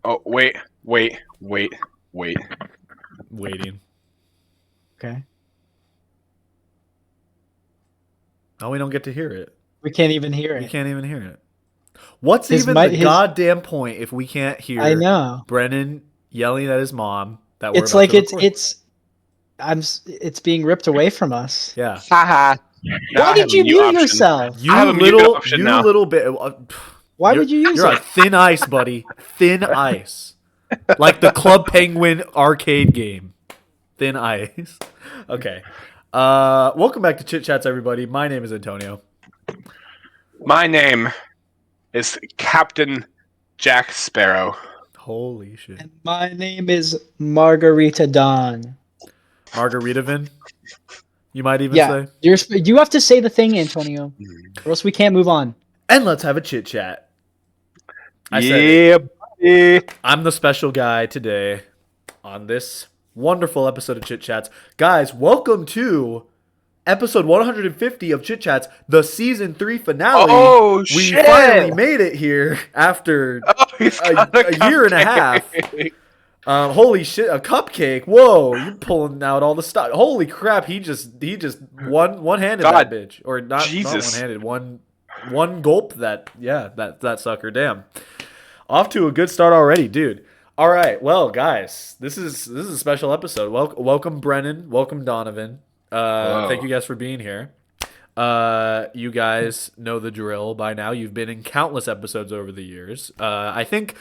Oh, wait. Waiting. Okay. Oh, we don't get to hear it. We can't even hear We it. can't even hear it. What's His even the mic, his. goddamn point if we can't I hear know. Brennan yelling at his mom that we're It's about like to record? it's being ripped away from us. Yeah. Haha. Now Why I have did a you mute mute option. yourself? I have a mute option now. little bit. Why would you use You're on it? thin ice, buddy. Thin ice. Like the Club Penguin arcade game. Thin ice. Okay. Welcome back to Chit Chats, everybody. My name is Antonio. My name is Captain Jack Sparrow. Holy shit. And my name is Margarita Dawn. Margaritavin, you might even Yeah, say. you have to say the thing, Antonio, or else we can't move on. And let's have a chit chat. I said it. Yeah, buddy. I'm the special guy today on this wonderful episode of Chit Chats. Guys, welcome to episode 150 of Chit Chats, the season 3 finale. Oh, we shit. finally made it here after He's a got year and a half. Holy shit, a cupcake. Whoa, you're pulling out all the stuff. Holy crap, he just one-handed that God, bitch. Or not Jesus. one-handed, one gulp that sucker. Damn. Off to a good start already, dude. All right, well, guys, this is a special episode. Welcome Brennan, welcome Donavan. Thank you guys for being here. You guys know the drill by now. You've been in countless episodes over the years. I think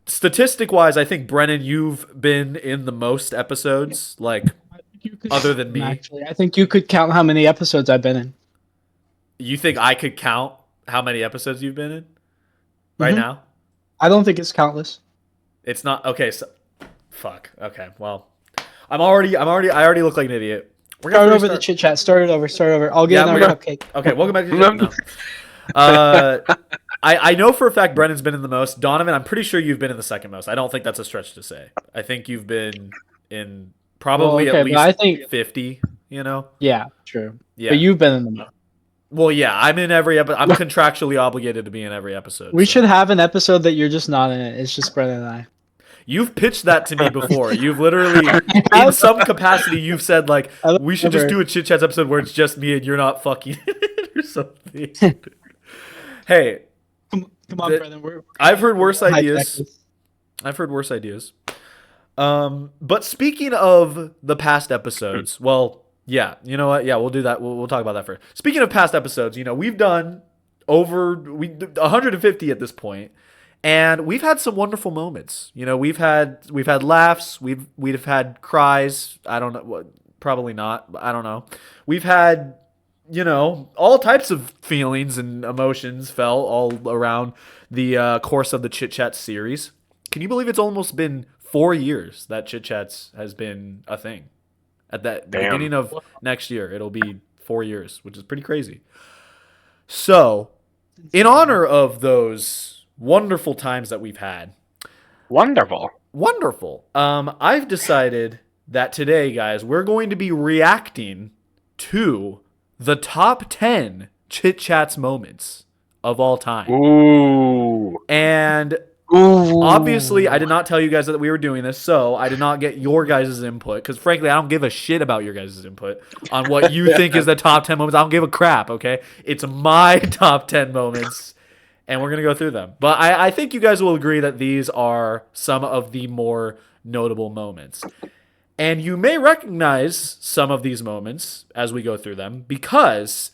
statistic-wise, I think Brennan, you've been in the most episodes, like other than me. Actually, I think you could count how many episodes I've been in. You think I could count how many episodes you've been in right now? I don't think it's countless. It's not okay. So, fuck. Okay. Well, I already look like an idiot. We're Start over the chit chat. Start it over. I'll get another cupcake. Okay. Welcome back to the I know for a fact Brennan's been in the most. Donavan, I'm pretty sure you've been in the second most. I don't think that's a stretch to say. I think you've been in probably at least I think 50. You know. Yeah. True. Yeah. But you've been in the most. Well, yeah, I'm in every episode. I'm contractually obligated to be in every episode. We should have an episode that you're just not in it. It's just Brennan and I. You've pitched that to me before. You've literally, in some capacity, you've said, like, we should just do a Chit Chats episode where it's just me and you're not fucking it or something. Hey. Come on, Brennan. I've heard worse ideas. But speaking of the past episodes, well, yeah, you know what? Yeah, we'll do that. We'll talk about that first. Speaking of past episodes, we've done 150 at this point. And we've had some wonderful moments. We've had laughs. We've had cries. I don't know. Probably not. I don't know. We've had all types of feelings and emotions felt all around the course of the Chit Chat series. Can you believe it's almost been 4 years that Chit Chats has been a thing? At the beginning of next year, it'll be 4 years, which is pretty crazy. So, in honor of those wonderful times that we've had. Wonderful. I've decided that today, guys, we're going to be reacting to the top 10 Chit Chats moments of all time. Ooh. And obviously, I did not tell you guys that we were doing this, so I did not get your guys' input, because frankly, I don't give a shit about your guys' input on what you think is the top 10 moments. I don't give a crap, okay? It's my top 10 moments. And we're going to go through them. But I think you guys will agree that these are some of the more notable moments. And you may recognize some of these moments as we go through them because,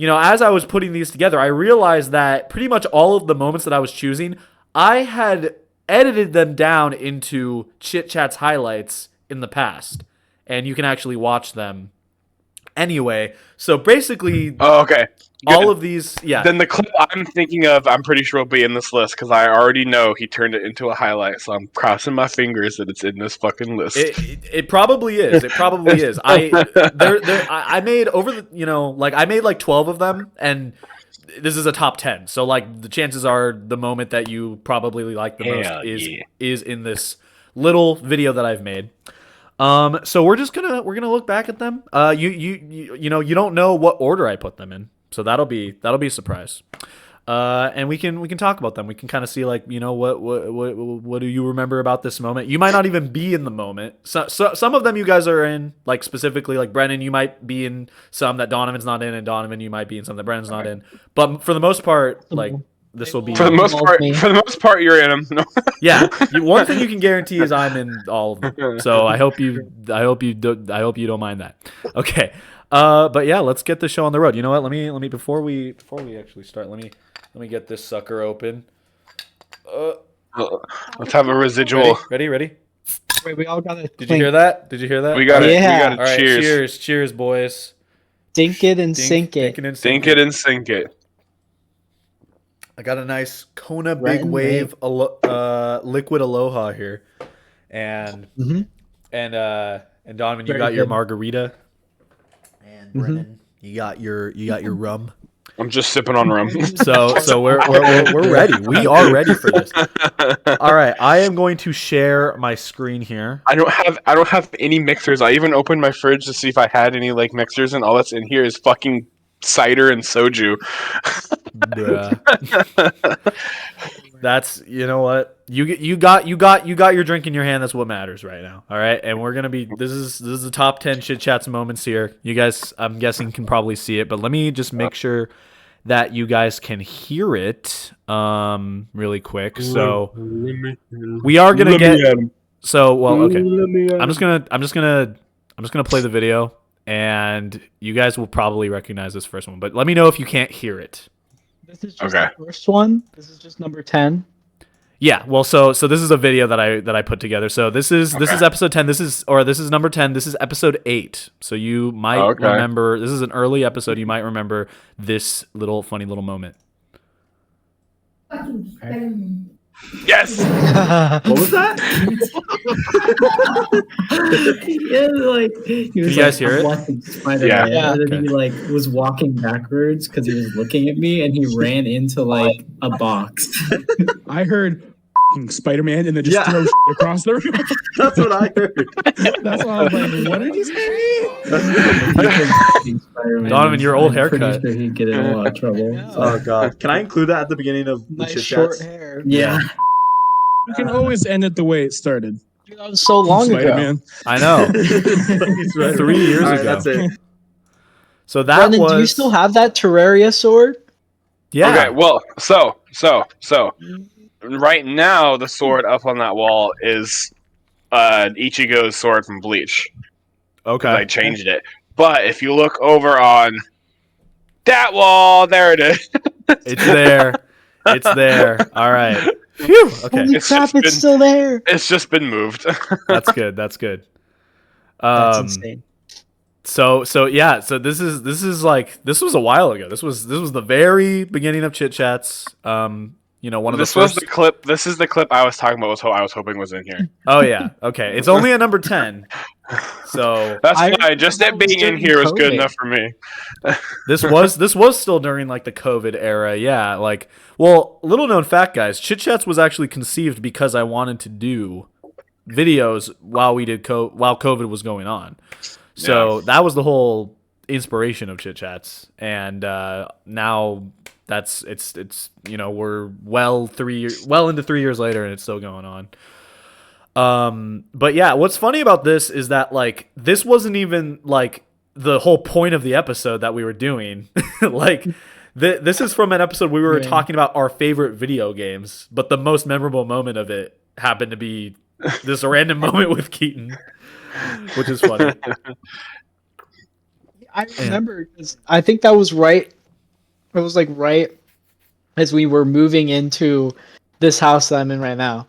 as I was putting these together, I realized that pretty much all of the moments that I was choosing, I had edited them down into Chit Chat's highlights in the past. And you can actually watch them anyway. So basically... Oh, okay. Good. All of these, yeah. Then the clip I'm thinking of, I'm pretty sure will be in this list because I already know he turned it into a highlight. So I'm crossing my fingers that it's in this fucking list. It probably is. I made over the I made like 12 of them, and this is a top 10. So like the chances are the moment that you probably like the most is in this little video that I've made. So we're gonna look back at them. You don't know what order I put them in. So that'll be a surprise. And we can talk about them. We can kind of see like, what do you remember about this moment? You might not even be in the moment. So some of them you guys are in, like specifically like Brennan, you might be in some that Donovan's not in, and Donovan you might be in some that Brennan's not in. But for the most part, like this will be For the most part, you're in them. No. yeah. One thing you can guarantee is I'm in all of them. So I hope you don't mind that. Okay. But yeah, let's get the show on the road. You know what? Let me before we actually start, let me get this sucker open. Let's have a residual. Ready? Wait, we all got to. Did you hear that? We got it. Yeah. We got it. All right, Cheers. cheers, boys. Dink it and sink it. Dink it and sink it. I got a nice Kona Big Wave liquid Aloha here, and Donovan, you got your margarita, and Brennan, you got your rum. I'm just sipping on rum. So we're ready. We are ready for this. All right, I am going to share my screen here. I don't have any mixers. I even opened my fridge to see if I had any like mixers, and all that's in here is fucking cider and soju. That's, you know what, you got your drink in your hand. That's what matters right now. All right, and we're gonna be this is the top 10 Chit Chats moments here. You guys, I'm guessing, can probably see it, but let me just make sure that you guys can hear it really quick. So we are gonna get okay. I'm just gonna play the video, and you guys will probably recognize this first one, but let me know if you can't hear it. This is just the first one. This is just number 10. Yeah, well, so this is a video that I put together. So this is episode 10. This is number 10. This is episode 8. So you might remember, this is an early episode. You might remember this funny little moment. Yes. What was that? He was you guys hear it? Yeah. And then he was walking backwards because he was looking at me, and he ran into a box. I heard Spider-Man and then just throw shit across the room. That's what I heard. That's why I was like, what did he say? Donovan, your old haircut. Pretty sure he'd get in a lot of trouble. Yeah. Oh god. Can I include that at the beginning of the Nice Chit short Chats? hair. Yeah. You can always end it the way it started. Dude, that was so long ago. Spider-Man. I know. He's right. 3 years All right, ago. that's it. So that Brendan, was. do you still have that Terraria sword? Yeah. Okay. Well, so right now the sword up on that wall is Ichigo's sword from Bleach. Okay. I changed it. But if you look over on that wall, there it is. It's there. It's there. All right. Phew. Okay. Holy crap, it's still there. It's just been moved. That's good. That's good. That's insane. So yeah. So this was a while ago. This was the very beginning of Chit Chats. One of the first. Was the clip. This is the clip I was talking about. I was hoping was in here. Oh yeah. Okay. It's only a number 10. So that's fine. Just it being in here was good enough for me. This was still during the COVID era. Yeah. Little known fact, guys. Chit Chats was actually conceived because I wanted to do videos while COVID was going on. So that was the whole inspiration of Chit Chats, and now it's we're well into 3 years later, and it's still going on. But yeah, what's funny about this is that this wasn't even the whole point of the episode that we were doing. This is from an episode we were talking about our favorite video games, but the most memorable moment of it happened to be this random moment with Keaton, which is funny. I remember, 'cause I think that was right. It was right as we were moving into this house that I'm in right now.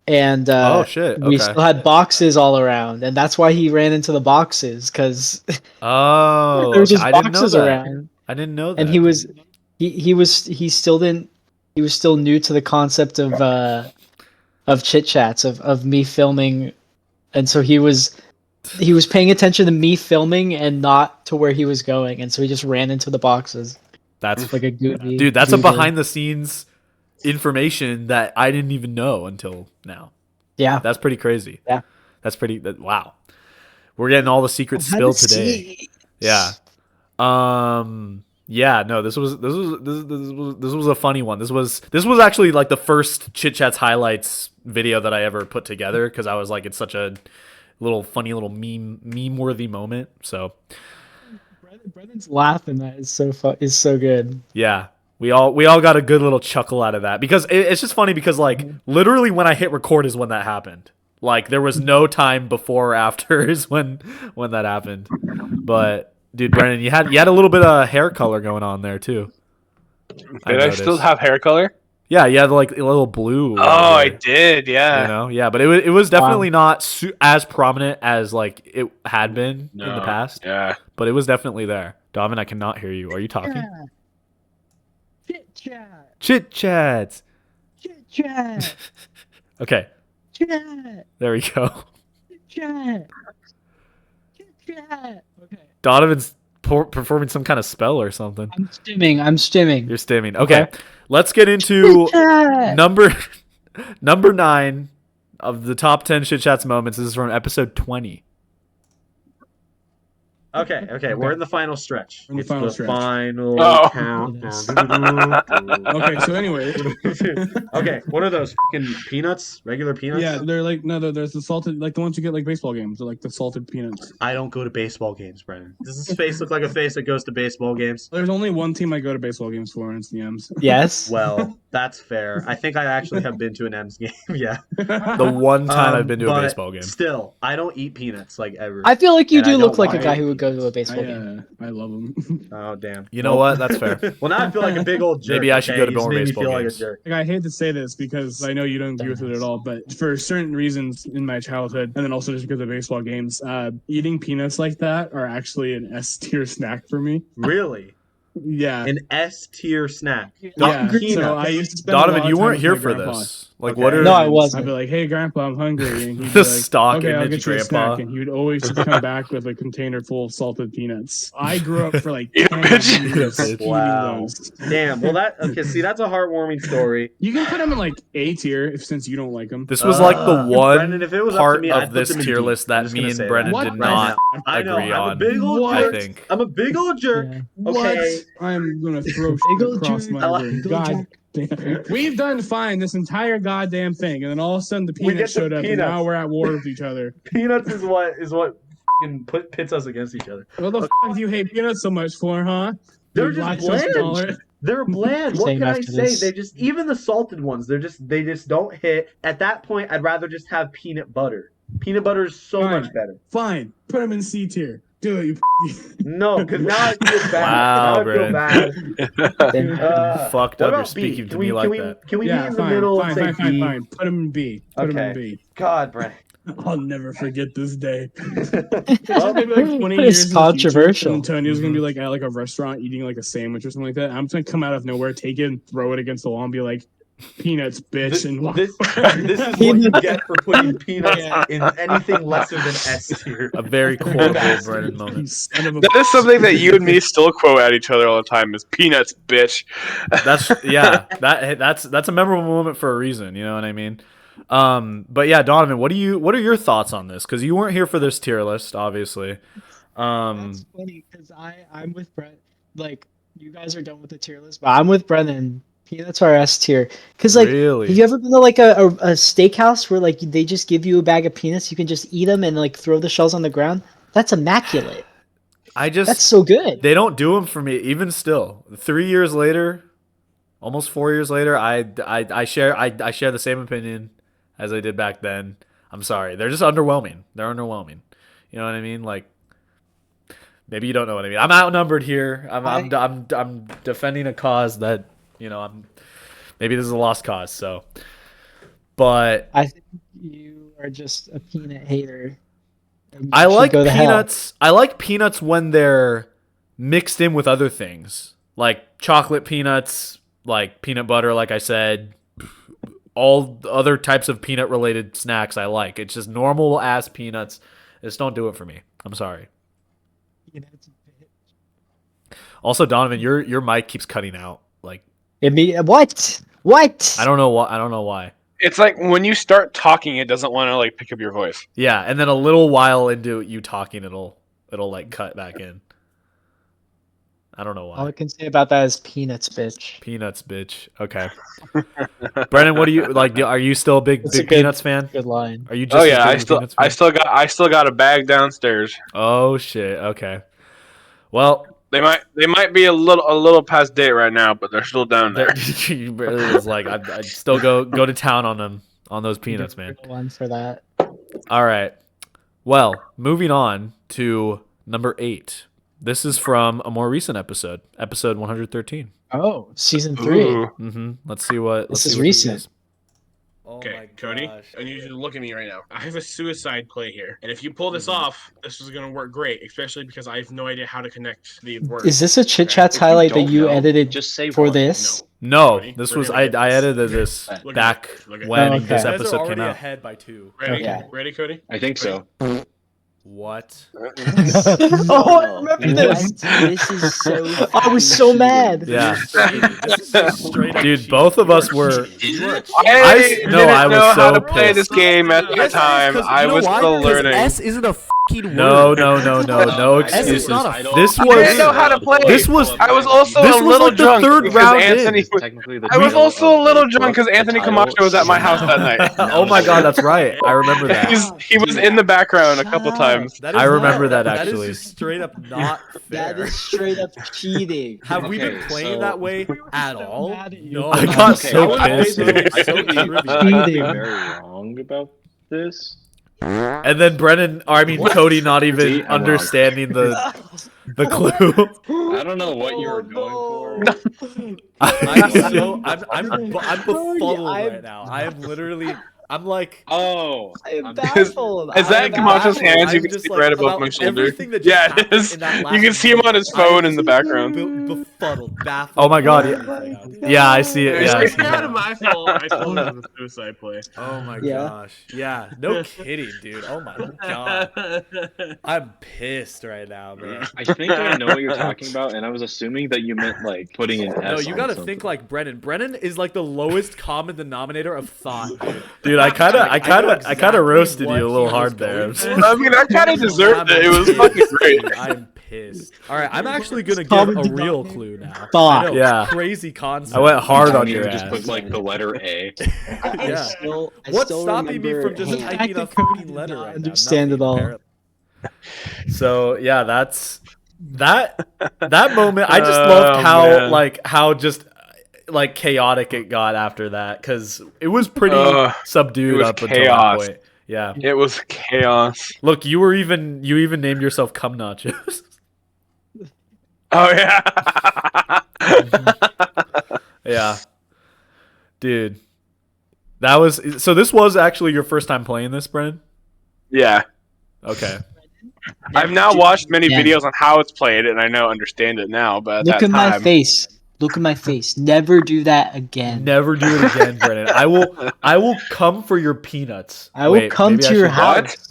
And oh shit, okay. We still had boxes all around, and that's why he ran into the boxes, because there was just boxes around. I didn't know that. And he was still new to the concept of Chit Chats, of me filming, and so he was paying attention to me filming and not to where he was going, and so he just ran into the boxes. That's like a goofy. Dude, that's a behind the scenes information that I didn't even know until now. Yeah. That's pretty crazy. Yeah. That's pretty wow. We're getting all the secrets spilled today. Yeah. Yeah, no, this was a funny one. This was actually like the first Chit Chats highlights video that I ever put together because I was like, it's such a little funny little meme worthy moment. So Brennan's laughing that is so good. yeah, we all got a good little chuckle out of that because it's just funny because like literally when I hit record is when that happened. Like there was no time before or after is when that happened. But dude, Brennan, you had a little bit of hair color going on there too. Did I still have hair color? Yeah, you had like a little blue. Oh, I did. Yeah. You know, yeah, but it was definitely not as prominent as like it had been in the past. Yeah. But it was definitely there. Donovan, I cannot hear you. Are you talking? Chit chat. Chit chats. Chit chat. Okay. Chat. There we go. Chat. Chat. Okay. Donovan's performing some kind of spell or something. I'm stimming. You're stimming. Okay. Let's get into number 9 of the top 10 Chit Chats moments. This is from episode 20. Okay, we're in the final stretch. In the final stretch. Final countdown. Okay, so anyway. Okay, what are those fucking peanuts? Regular peanuts? Yeah, they're like there's the salted, like the ones you get like baseball games. They're like the salted peanuts. I don't go to baseball games, Brennan. Does this face look like a face that goes to baseball games? There's only one team I go to baseball games for, and it's the M's. Yes. Well, that's fair. I think I actually have been to an M's game. Yeah. The one time I've been to a but baseball game. Still, I don't eat peanuts like ever. I feel like you And I do don't look like a want guy to. who would go to a baseball game. I love them. Oh damn. You know what? That's fair. Well, now I feel like a big old jerk. Maybe I should go to You just more made me baseball feel like a games. jerk. Like, I hate to say this because I know you don't agree with it at all, but for certain reasons in my childhood, and then also just because of baseball games, eating peanuts like that are actually an S tier snack for me. Really? Yeah. An S tier snack. Yeah. Peanuts. So I used to spend a lot Donovan, of you time weren't with here my for grandpa. this. Like, Okay. what are No, I I'd wasn't. be like, "Hey, Grandpa, I'm hungry," and he'd be the like, stock "Okay, I'll image get you a grandpa? snack," and he would always just come back with a container full of salted peanuts. I grew up for like Yeah, 10 bitch. years Yeah, eating Wow. those. Damn. Well, see, that's a heartwarming story. You can put them in like A tier since you don't like them. This was like the one Brendan, if it was up to part me, I'd of put this them in tier D. list I'm that just me gonna and say Brennan that. did What? not I know. agree I'm on. a big old What? I jerk. think. I'm a big old jerk. Yeah. Okay. I'm gonna throw Big shit ol' across jerk. my Big room. ol' God damn. We've done fine this entire goddamn thing, and then all of a sudden the We get peanuts the showed up, and peanuts. now we're at war with each other. Peanuts is what fucking pits us against each other. What the fuck do you hate peanuts so much for, huh? They're You just lactose bland. intolerant? They're bland. What Same can I after say? this. They just even the salted ones. They just don't hit. At that point, I'd rather just have peanut butter. Peanut butter is so Fine. much better. Fine, put them in C tier. Do it, you. No, because now I feel bad. Wow, now I feel Brennan. bad. Fucked What up. You're about B? speaking to Can me we, like can we, that. Can we Yeah, be in the fine, middle fine, and say fine, B? fine. Put them in B. Put them in Okay. B. God, Brent. I'll never forget this day. Maybe like 20 That years is in the future, controversial. and Antonio's gonna be like at like a restaurant eating like a sandwich or something like that. I'm just gonna come out of nowhere, take it, and throw it against the wall, and be like, "Peanuts, bitch!" This, and walk this, away. this is what you get for putting peanuts in anything lesser than S tier. A very quotable Bastard. Brennan You moment. son of a. That is something that you and me still quote at each other all the time is peanuts, bitch. That's a memorable moment for a reason. You know what I mean? But yeah, Donovan, what are your thoughts on this? Because you weren't here for this tier list, obviously. That's funny because I'm with Brent. Like you guys are done with the tier list, but I'm with Brennan. Peanuts are S tier. Because like, Really? have you ever been to like a steakhouse where like they just give you a bag of peanuts, you can just eat them and like throw the shells on the ground? That's immaculate. That's so good. They don't do them for me, even still. 3 years later, almost 4 years later, I share the same opinion as I did back then. I'm sorry, they're just underwhelming. They're underwhelming. You know what I mean? Like, maybe you don't know what I mean. I'm outnumbered here. I'm defending a cause that maybe this is a lost cause. So, but I think you are just a peanut hater. You I should like go to hell. peanuts. I like peanuts when they're mixed in with other things, like chocolate peanuts, like peanut butter. Like I said, all the other types of peanut related snacks I like. It's just normal ass peanuts. Just don't do it for me. I'm sorry. Peanuts. Also, Donovan, your mic keeps cutting out. Like, What? What? I don't know why. I don't know why. It's like when you start talking, it doesn't want to like pick up your voice. Yeah, and then a little while into you talking, it'll like cut back in. I don't know All I why. can say about that is peanuts, bitch. Peanuts, bitch. Okay. Brennan, what do you like? Are you still a big It's a big good- Peanuts fan? Good line. Are you Oh just as yeah, big of a Peanuts fan? I still got a bag downstairs. Oh shit. Okay. Well, They might be a little past date right now, but they're still down there. it was like I'd still go to town on them on those peanuts, man. Good one for that. All right. Well, moving on to number 8. This is from a more recent episode 113. Oh, season 3. Ooh. Mm-hmm. Let's see what. This let's is see what recent. is. Oh Okay, my Cody, gosh. I need you to look at me right now. I have a suicide play here, and if you pull this off, this is gonna work great. Especially because I have no idea how to connect the words. Is this a Chit Okay. Chats If you highlight that don't you know, edited just say for one. this? No, Cody, this we're was gonna I get this. edited this Look at back this. Look at when this. this Okay. episode came already out. ahead by 2. Ready? Okay. Ready, Cody? I think so. What? Oh, I remember this. This is so. I was so mad. Yeah. This is just straight up Dude, cheating. both of You us are were. cheating. You are cheating. I no, didn't I was know how so to play pissed. this game at the time. I was still learning. S isn't a fucking word. No S is excuses. not a This I was. didn't know how to play. This was. I was also This a was little like the drunk third because round Anthony. in. Technically, the I was title also a of little the drunk book, because the Anthony title- Camacho was at my house that night. Oh my god, that's right. I remember that. He was in the background a couple times. That is I remember not- that, That actually. is just straight up not That fair. is straight up cheating. Have we been Okay, playing so- that way We were at so all? mad at you. No. I got Okay, so I pissed. could be- So I could be Cheating. very wrong about this. And then Brennan, or I mean Cody, not even See, I'm wrong. understanding the clue. I don't know what you were going for. I'm befuddled right now. I am literally. I'm like. Oh, I am I'm- baffled. Is that I am Camacho's baffled. hands? You I'm can just see like, right above about my shoulder. everything that just Yeah, it happened is. in that You last can see him on his phone in the I'm background. befuddled, baffled. Oh my god, everything. Yeah, I see it. Yeah, I It's see kind it. of my fault. I told him it was a suicide play. Oh my Yeah. gosh. Yeah. No kidding, dude. Oh my god. I'm pissed right now, man. I think I know what you're talking about, and I was assuming that you meant like putting an S. No, you on gotta something. think like Brennan. Brennan is like the lowest common denominator of thought, dude. Dude, I kind I know of exactly roasted what you a he little was hard there. going for. I mean, I kind of deserved it. It was fucking great. Dude, I'm pissed. All right, I'm actually gonna give Common a real denominator. clue now. Thought. I know, Yeah. crazy concept. I went hard Don't on even your just ass. put like the letter A. Yeah. I What's still stopping me remember- from just Hey, typing a I think fucking Cody letter did not right understand now? it all. Nothing, So yeah, that moment. I just loved how man. how just like chaotic it got after that because it was pretty It subdued was up until chaos. that point. Yeah. It was chaos. Look, you even named yourself Cum Nachos. Oh yeah. Yeah. Dude. That was so this was actually your first time playing this, Brennan? Yeah. Okay. I've now watched many Yeah. videos on how it's played, and I know understand it now. But at Look that at my time, face. Look at my face. Never do that again. Never do it again, Brennan. I will come for your peanuts. I will Wait, come maybe to I your should- house.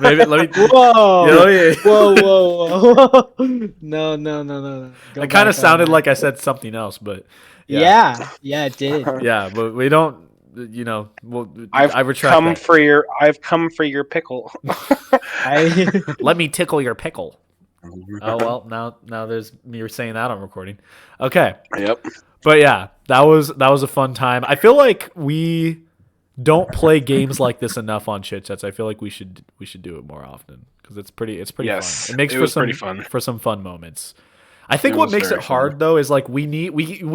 Maybe let me Whoa. Yeah, let me- Whoa. No. Go It kind back of sounded on like I said something else, but that. Yeah, it did. yeah, but we don't. I retract come that. for your. I've come for your pickle. I Let me tickle your pickle. Oh well, now there's me saying that on recording. Okay, Yep. but yeah, that was a fun time. I feel like we don't play games like this enough on Chit Chats. I feel like we should do it more often because it's pretty Yes, fun. It makes it for was some pretty fun. for some fun moments. I think It what was makes very it hard though is like we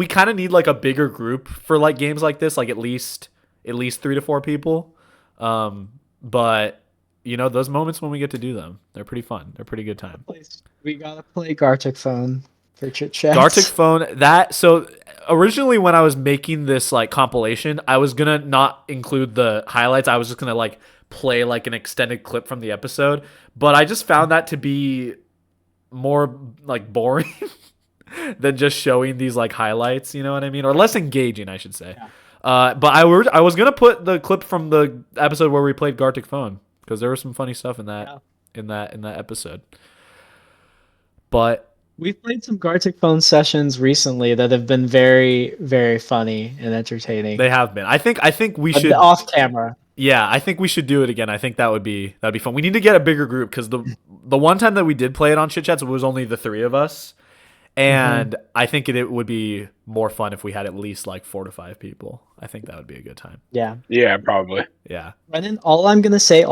kind of need like a bigger group for like games like this, like at least 3 to 4 people. But you know, those moments when we get to do them, they're pretty fun. They're pretty good time. we gotta play Gartic Phone for Chit Chats. Gartic Phone, so originally when I was making this like compilation, I was gonna not include the highlights. I was just gonna like play like an extended clip from the episode. But I just found that to be more like boring than just showing these like highlights, you know what I mean? Or less engaging, I should say. But I was gonna put the clip from the episode where we played Gartic Phone because there was some funny stuff in that in that episode. But We've played some Gartic Phone sessions recently that have been very, very funny and entertaining. they have been. I think we But should off camera. Yeah, I think we should do it again. I think that'd be fun. We need to get a bigger group because the one time that we did play it on Chit Chats it was only the 3 of us, And I think it would be more fun if we had at least like 4 to 5 people. I think that would be a good time. Yeah. Yeah, probably. Yeah. Brennan, all I'm gonna say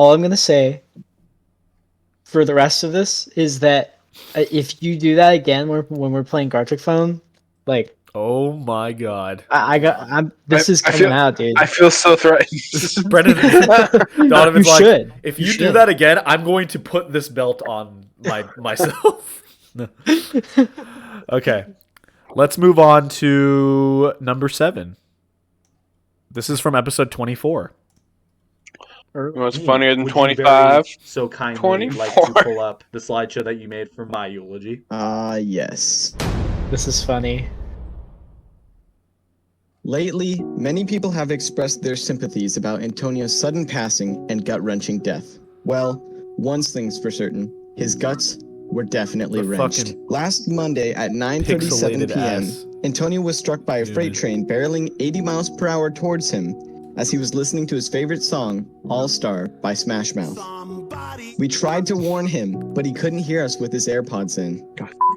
for the rest of this is that if you do that again when we're playing Gartic Phone, like, oh my god, this is coming out, dude. I feel so threatened. Brennan, Donovan's You like, should. if You you do should. that again, I'm going to put this belt on myself. Okay, let's move on to number 7. This is from episode 24. What's funnier than Would you 25? very so kindly like to 24. pull up the slideshow that you made for my eulogy? Yes. This is funny. Lately, many people have expressed their sympathies about Antonio's sudden passing and gut-wrenching death. Well, one thing's for certain. His guts were definitely The wrenched. fucking Last Monday at 9:37 pixelated p.m., ass. Antonio was struck by a freight train barreling 80 miles per hour towards him as he was listening to his favorite song, All Star by Smash Mouth. We tried to warn him, but he couldn't hear us with his AirPods in.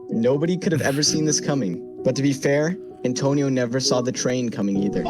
Nobody could have ever seen this coming. But to be fair, Antonio never saw the train coming either.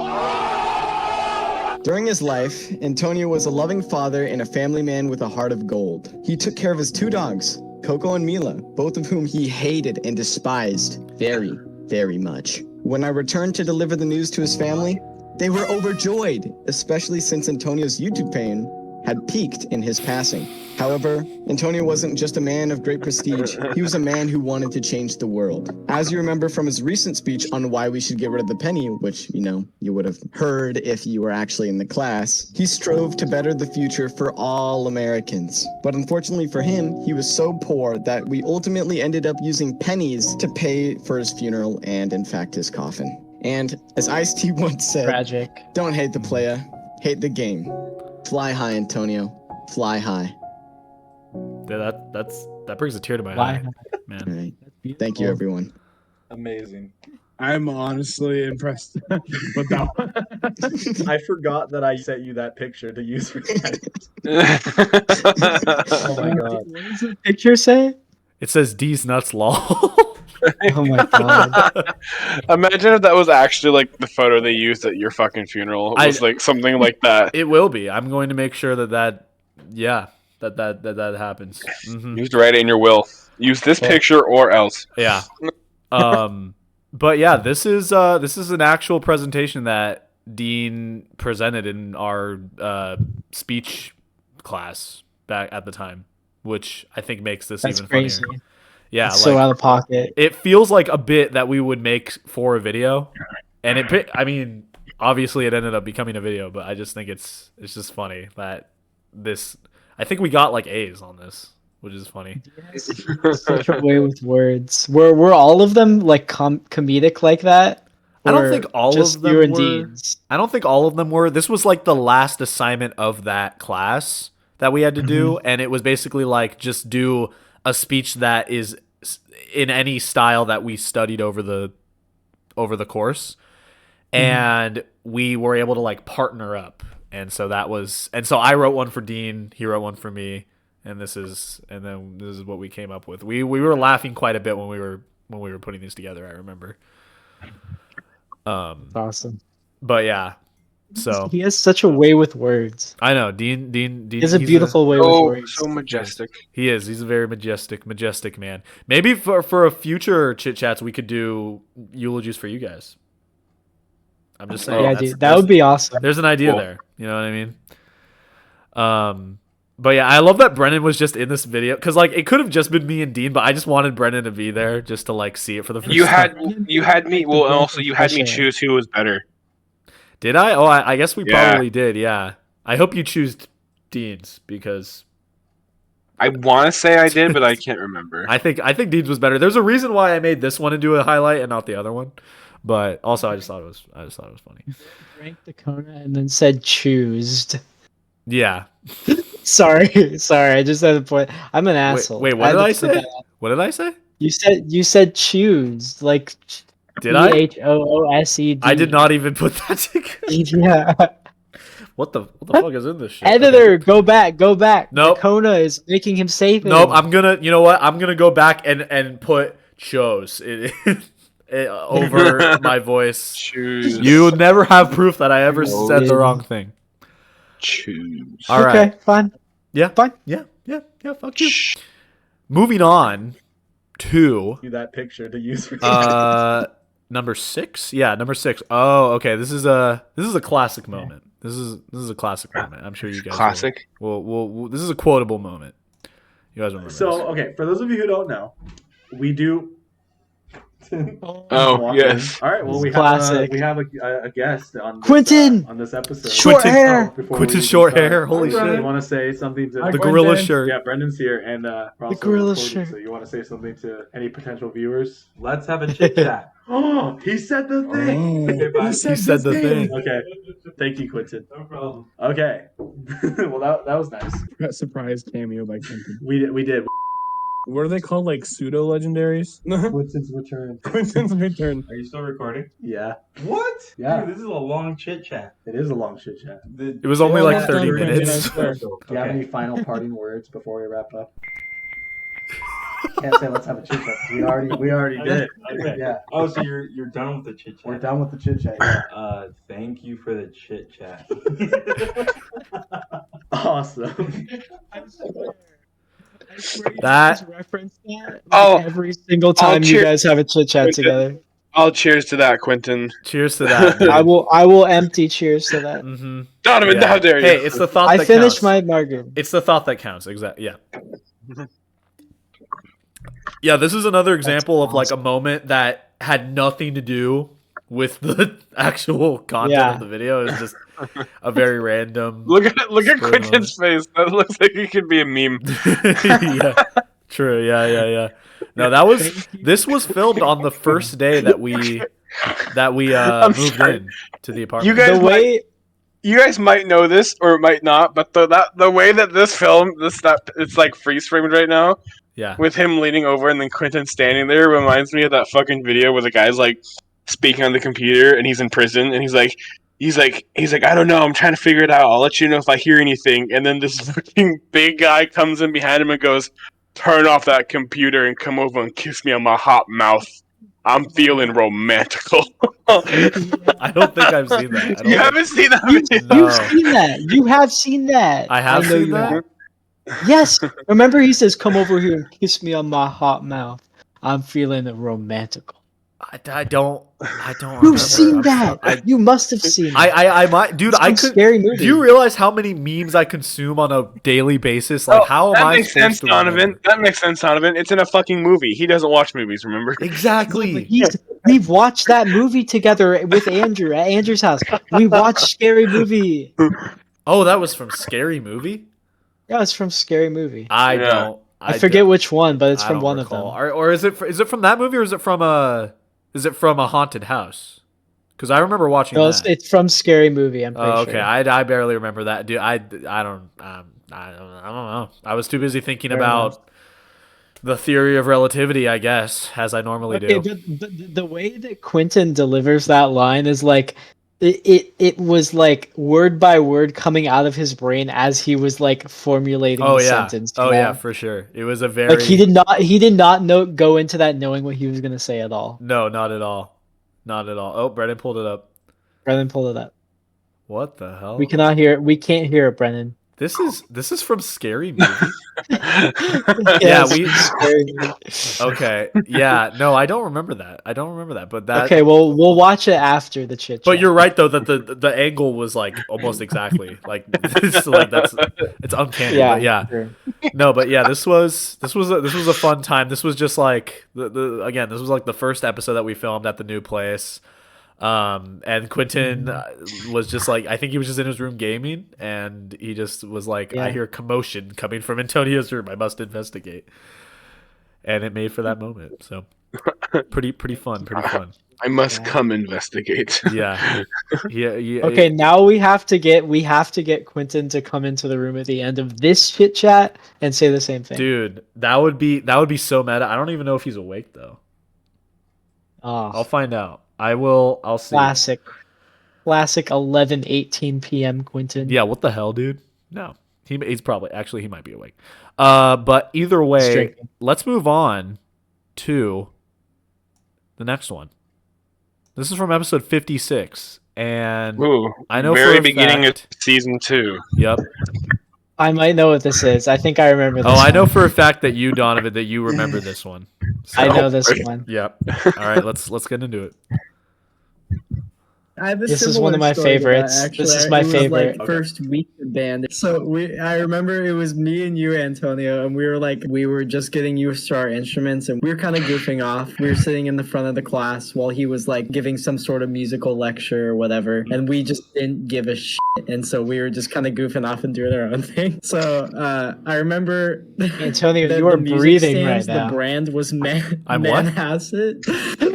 During his life, Antonio was a loving father and a family man with a heart of gold. He took care of his 2 dogs, Coco and Mila, both of whom he hated and despised very, very much. When I returned to deliver the news to his family, they were overjoyed, especially since Antonio's YouTube fame had peaked in his passing. However, Antonio wasn't just a man of great prestige, he was a man who wanted to change the world. As you remember from his recent speech on why we should get rid of the penny, which, you would have heard if you were actually in the class, he strove to better the future for all Americans. But unfortunately for him, he was so poor that we ultimately ended up using pennies to pay for his funeral and, in fact, his coffin. And, as Ice-T once said, Tragic. don't hate the player, hate the game. Fly high, Antonio. Fly high. Yeah, that brings a tear to my Why? eye, man. All right. Thank you, everyone. Amazing. I'm honestly impressed with that one. I forgot that I sent you that picture to use for Oh my god. What does the picture say? It says D's nuts lol. Oh my god. Imagine if that was actually like the photo they used at your fucking funeral. It was like something like that. It will be. I'm going to make sure that happens. Used right in your will. Use this picture or else. Yeah. But yeah, this is an actual presentation that Dean presented in our speech class back at the time, which I think makes this That's even crazy. funnier. Yeah, It's so out of pocket. It feels like a bit that we would make for a video, and I mean, obviously it ended up becoming a video, but I just think it's just funny that this. I think we got like A's on this, which is funny. Such a way with words. Were all of them like comedic like that? I don't Or think all just of them you and were. Dean's? I don't think all of them were. This was like the last assignment of that class that we had to do, and it was basically like just do a speech that is in any style that we studied over the course, and we were able to like partner up, and so I wrote one for Dean, he wrote one for me, and this is what we came up with. We were laughing quite a bit when we were putting these together, I remember. Awesome. But yeah, so he has such a way with words. I know Dean. He has a beautiful way with words. So majestic. He is. He's a very majestic man. Maybe for a future Chit Chats, we could do eulogies for you guys. I'm just saying. Yeah, dude, that would be awesome. There's an idea there. You know what I mean? But yeah, I love that Brennen was just in this video because like it could have just been me and Dean, but I just wanted Brennen to be there just to like see it for the first time. You had me. Well, and also you had me choose who was better. Did I? Oh, I guess we probably did. Yeah. I hope you choose Dean's because I want to say I did, but I can't remember. I think Dean's was better. There's a reason why I made this one into a highlight and not the other one, but also I just thought it was funny. Drank the Kona and then said choosed. Yeah. Sorry. I just had a point. I'm an asshole. Wait, what did I say? What did I say? You said choosed like. Did I? CHOOSED. I did not even put that together. Yeah. What the fuck is in this shit? Editor, go back. Nope. Kona is making him safe. Nope. I'm gonna. You know what? I'm gonna go back and put chose over my voice. Choose. You would never have proof that I ever said the wrong thing. Choose. All right. Okay, fine. Yeah. Fine. Yeah. Fuck you. Moving on to that picture to use for number 6. Yeah, number 6. Oh, okay. This is a classic moment. This is a classic moment. I'm sure you guys. Classic. Will this is a quotable moment. You guys remember? So okay, for those of you who don't know, we do. Oh yes. All right. Well, we Classic. have a guest on this, Quentin! on this episode. Short hair. Before Quentin's we short start, hair. Holy You shit. want to say something to The gorilla shirt. Yeah, Brendan's here, and we're also gorilla recording, shirt. So you want to say something to any potential viewers? Let's have a chit chat. Oh, he said the thing. Okay, bye. He said the thing. Okay, thank you, Quentin. No problem. Okay, well that was nice. Got surprise cameo by Quentin. We did. What are they called? Like pseudo legendaries? Quentin's return. Quentin's return. Are you still recording? Yeah, What? Yeah. Dude, this is a long chit chat. it is a long chit chat. It was only like 30 minutes. Do you have any final parting words before we wrap up? Can't say let's have a chit chat. We already did. Okay. Yeah, Oh, so you're done with the chit chat? we're done with the chit chat. Yeah. Thank you for the chit chat. Awesome. That reference that Oh, every single time you cheer- guys have a chit chat Quentin. together. I'll cheers to that, Quentin. cheers to that. dude. I will empty cheers to that. Mm-hmm. Donovan, how dare you? Hey, it's the thought I that finished counts. my margarita. It's the thought that counts. Exactly. Yeah. Yeah, this is another example of like a moment that had nothing to do with the actual content Yeah. of the video. It's just a very random. Look at Spur Quentin's face. That looks like it could be a meme. Yeah. True. Yeah. No, this was filmed on the first day that we moved sorry. in to the apartment. You guys The way You guys might know this or might not, but the way that this film it's like freeze framed right now. Yeah. With him leaning over and then Quentin standing there reminds me of that fucking video where the guy's like speaking on the computer and he's in prison and he's like, I don't know, I'm trying to figure it out. I'll let you know if I hear anything. And then this fucking big guy comes in behind him and goes, "Turn off that computer and come over and kiss me on my hot mouth. I'm feeling romantical." I don't think I've seen that. You haven't seen that video? No. You've seen that. You have seen that. I have know seen you that? have. Yes. Remember he says, "Come over here and kiss me on my hot mouth. I'm feeling romantical." I don't remember. You've seen I'm that. sorry. You must have seen that. I might, dude. It's I some could. scary movie. Do you realize how many memes I consume on a daily basis? Like, how am that I makes supposed sense, to Donovan. remember? That makes sense, Donovan. It's in a fucking movie. He doesn't watch movies, remember? Exactly. We've watched that movie together with Andrew at Andrew's house. We watched Scary Movie. Oh, that was from Scary Movie. Yeah, it's from Scary Movie. I Yeah. don't. I forget which one, but it's I from don't one recall. of them. Or is it from that movie, or is it from a haunted house? Because I remember watching No, that. it's from Scary Movie. I'm pretty Oh, okay. sure. I barely remember that, dude. I don't know. I was too busy thinking Fair about the theory of relativity, I guess, as I normally Okay, do. but the way that Quentin delivers that line is like it was like word by word coming out of his brain as he was like formulating Oh the yeah. sentence. Oh you yeah, know? for sure. It was a very Like he did not go into that knowing what he was gonna say at all. No, not at all. Not at all. Oh, Brennan pulled it up. Brennan pulled it up. What the hell? We cannot hear it. We can't hear it, Brennan. This is from Scary Movie. Yeah, we Scary Movie. Okay. Yeah. No, I don't remember that. But that. Okay, well we'll watch it after the chit. But you're right though that the angle was like almost exactly like it's uncanny. Yeah. But yeah. Sure. No, but yeah, this was a fun time. This was just like this was like the first episode that we filmed at the new place. And Quentin was just like, I think he was just in his room gaming, and he just was like, Yeah. I hear commotion coming from Antonio's room. I must investigate. And it made for that moment. So pretty fun. I must come investigate. Yeah. Yeah. Okay, now we have to get Quentin to come into the room at the end of this chit chat and say the same thing. Dude, that would be so meta. I don't even know if he's awake though. Oh, I'll find out. I'll see. classic 11:18 p.m. Quentin. Yeah, what the hell, dude? No. He's probably he might be awake. But either way, Straight. let's move on to The next one. This is from episode 56, and Ooh, I know very for a beginning fact, of season 2. Yep. I might know what this is. I think I remember this. Oh, I know one. for a fact that you, Donovan, that you remember this one. So, I know this one. Yep. All right, let's get into it. I have a This is similar one of my story to that, favorites. actually. This is my it was favorite. like first week of band. So I remember it was me and you, Antonio, and we were just getting used to our instruments, and we were kind of goofing off. We were sitting in the front of the class while he was like giving some sort of musical lecture or whatever, and we just didn't give a shit, and so we were just kind of goofing off and doing our own thing. So I remember Antonio, the you are music breathing stands, right now. The brand was Man I'm what? Manhasset.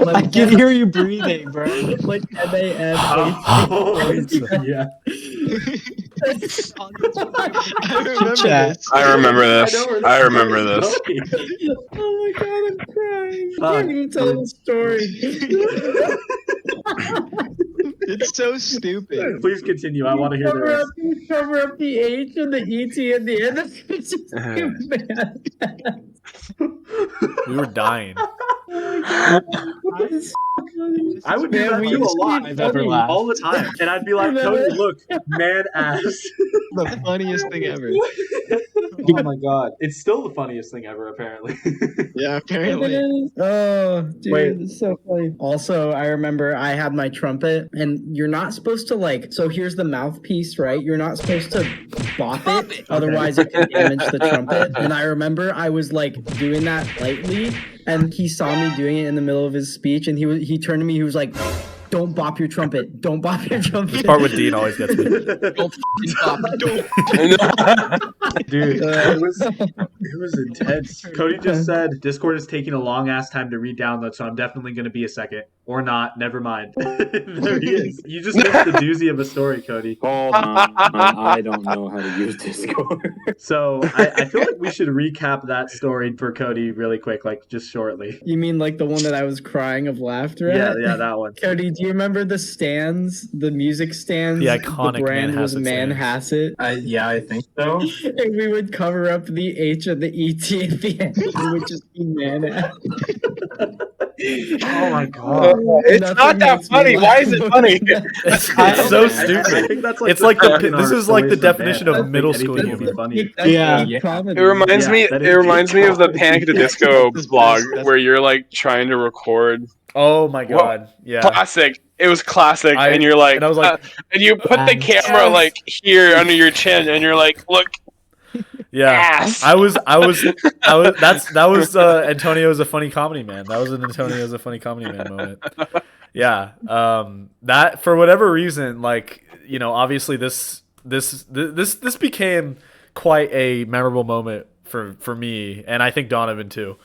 I can hear you breathing, bro. Like MAN. Oh, yeah. I remember this. I remember this. Oh my god, I'm crying. I can't even tell the story. It's so stupid. Please continue. I want to hear the rest. Cover up the H and the ET at the end of it. Man. We were dying. I would do that too a lot. I've ever laughed. All the time. And I'd be like, Cody, look, man ass. The funniest thing ever. Oh my god. It's still the funniest thing ever, apparently. Yeah, apparently. Oh, dude, Wait. it's so funny. Also, I remember I had my trumpet, and you're not supposed to like. So here's the mouthpiece, right? You're not supposed to bop it, otherwise it can damage the trumpet. And I remember I was like doing that lightly, and he saw me doing it in the middle of his speech, and he turned to me. He was like, "Don't bop your trumpet. Don't bop your trumpet." This part with Dean always gets me. Don't fucking stop. Don't. Dude, it was intense. Cody just said Discord is taking a long ass time to re-download, so I'm definitely going to be a second. Or not, never mind. There he is. You just missed the doozy of a story, Cody. Hold on. I don't know how to use Discord. So I feel like we should recap that story for Cody really quick, like just shortly. You mean like the one that I was crying of laughter Yeah, at? yeah, that one. Cody, do you remember the stands, the music stands? The iconic the brand was Manhasset Manhasset. Yeah, I think so. And we would cover up the H and the ET at the end. It would just be Manhasset. Oh my god. It's not that funny. Why is it funny? It's so stupid. I think that's It's like this is like the definition of middle school humor. Yeah. It reminds me. that It is reminds me of the Panic at the Disco blog where you're like trying to record. Oh my god. Yeah. Classic. It was classic, and you're like, and I was like, and you put the camera like here under your chin, and you're like, look. Yeah, Ass. I was. That was Antonio's a funny comedy man. That was an Antonio's a funny comedy man moment. Yeah, that for whatever reason, like obviously this became quite a memorable moment for me, and I think Donovan too.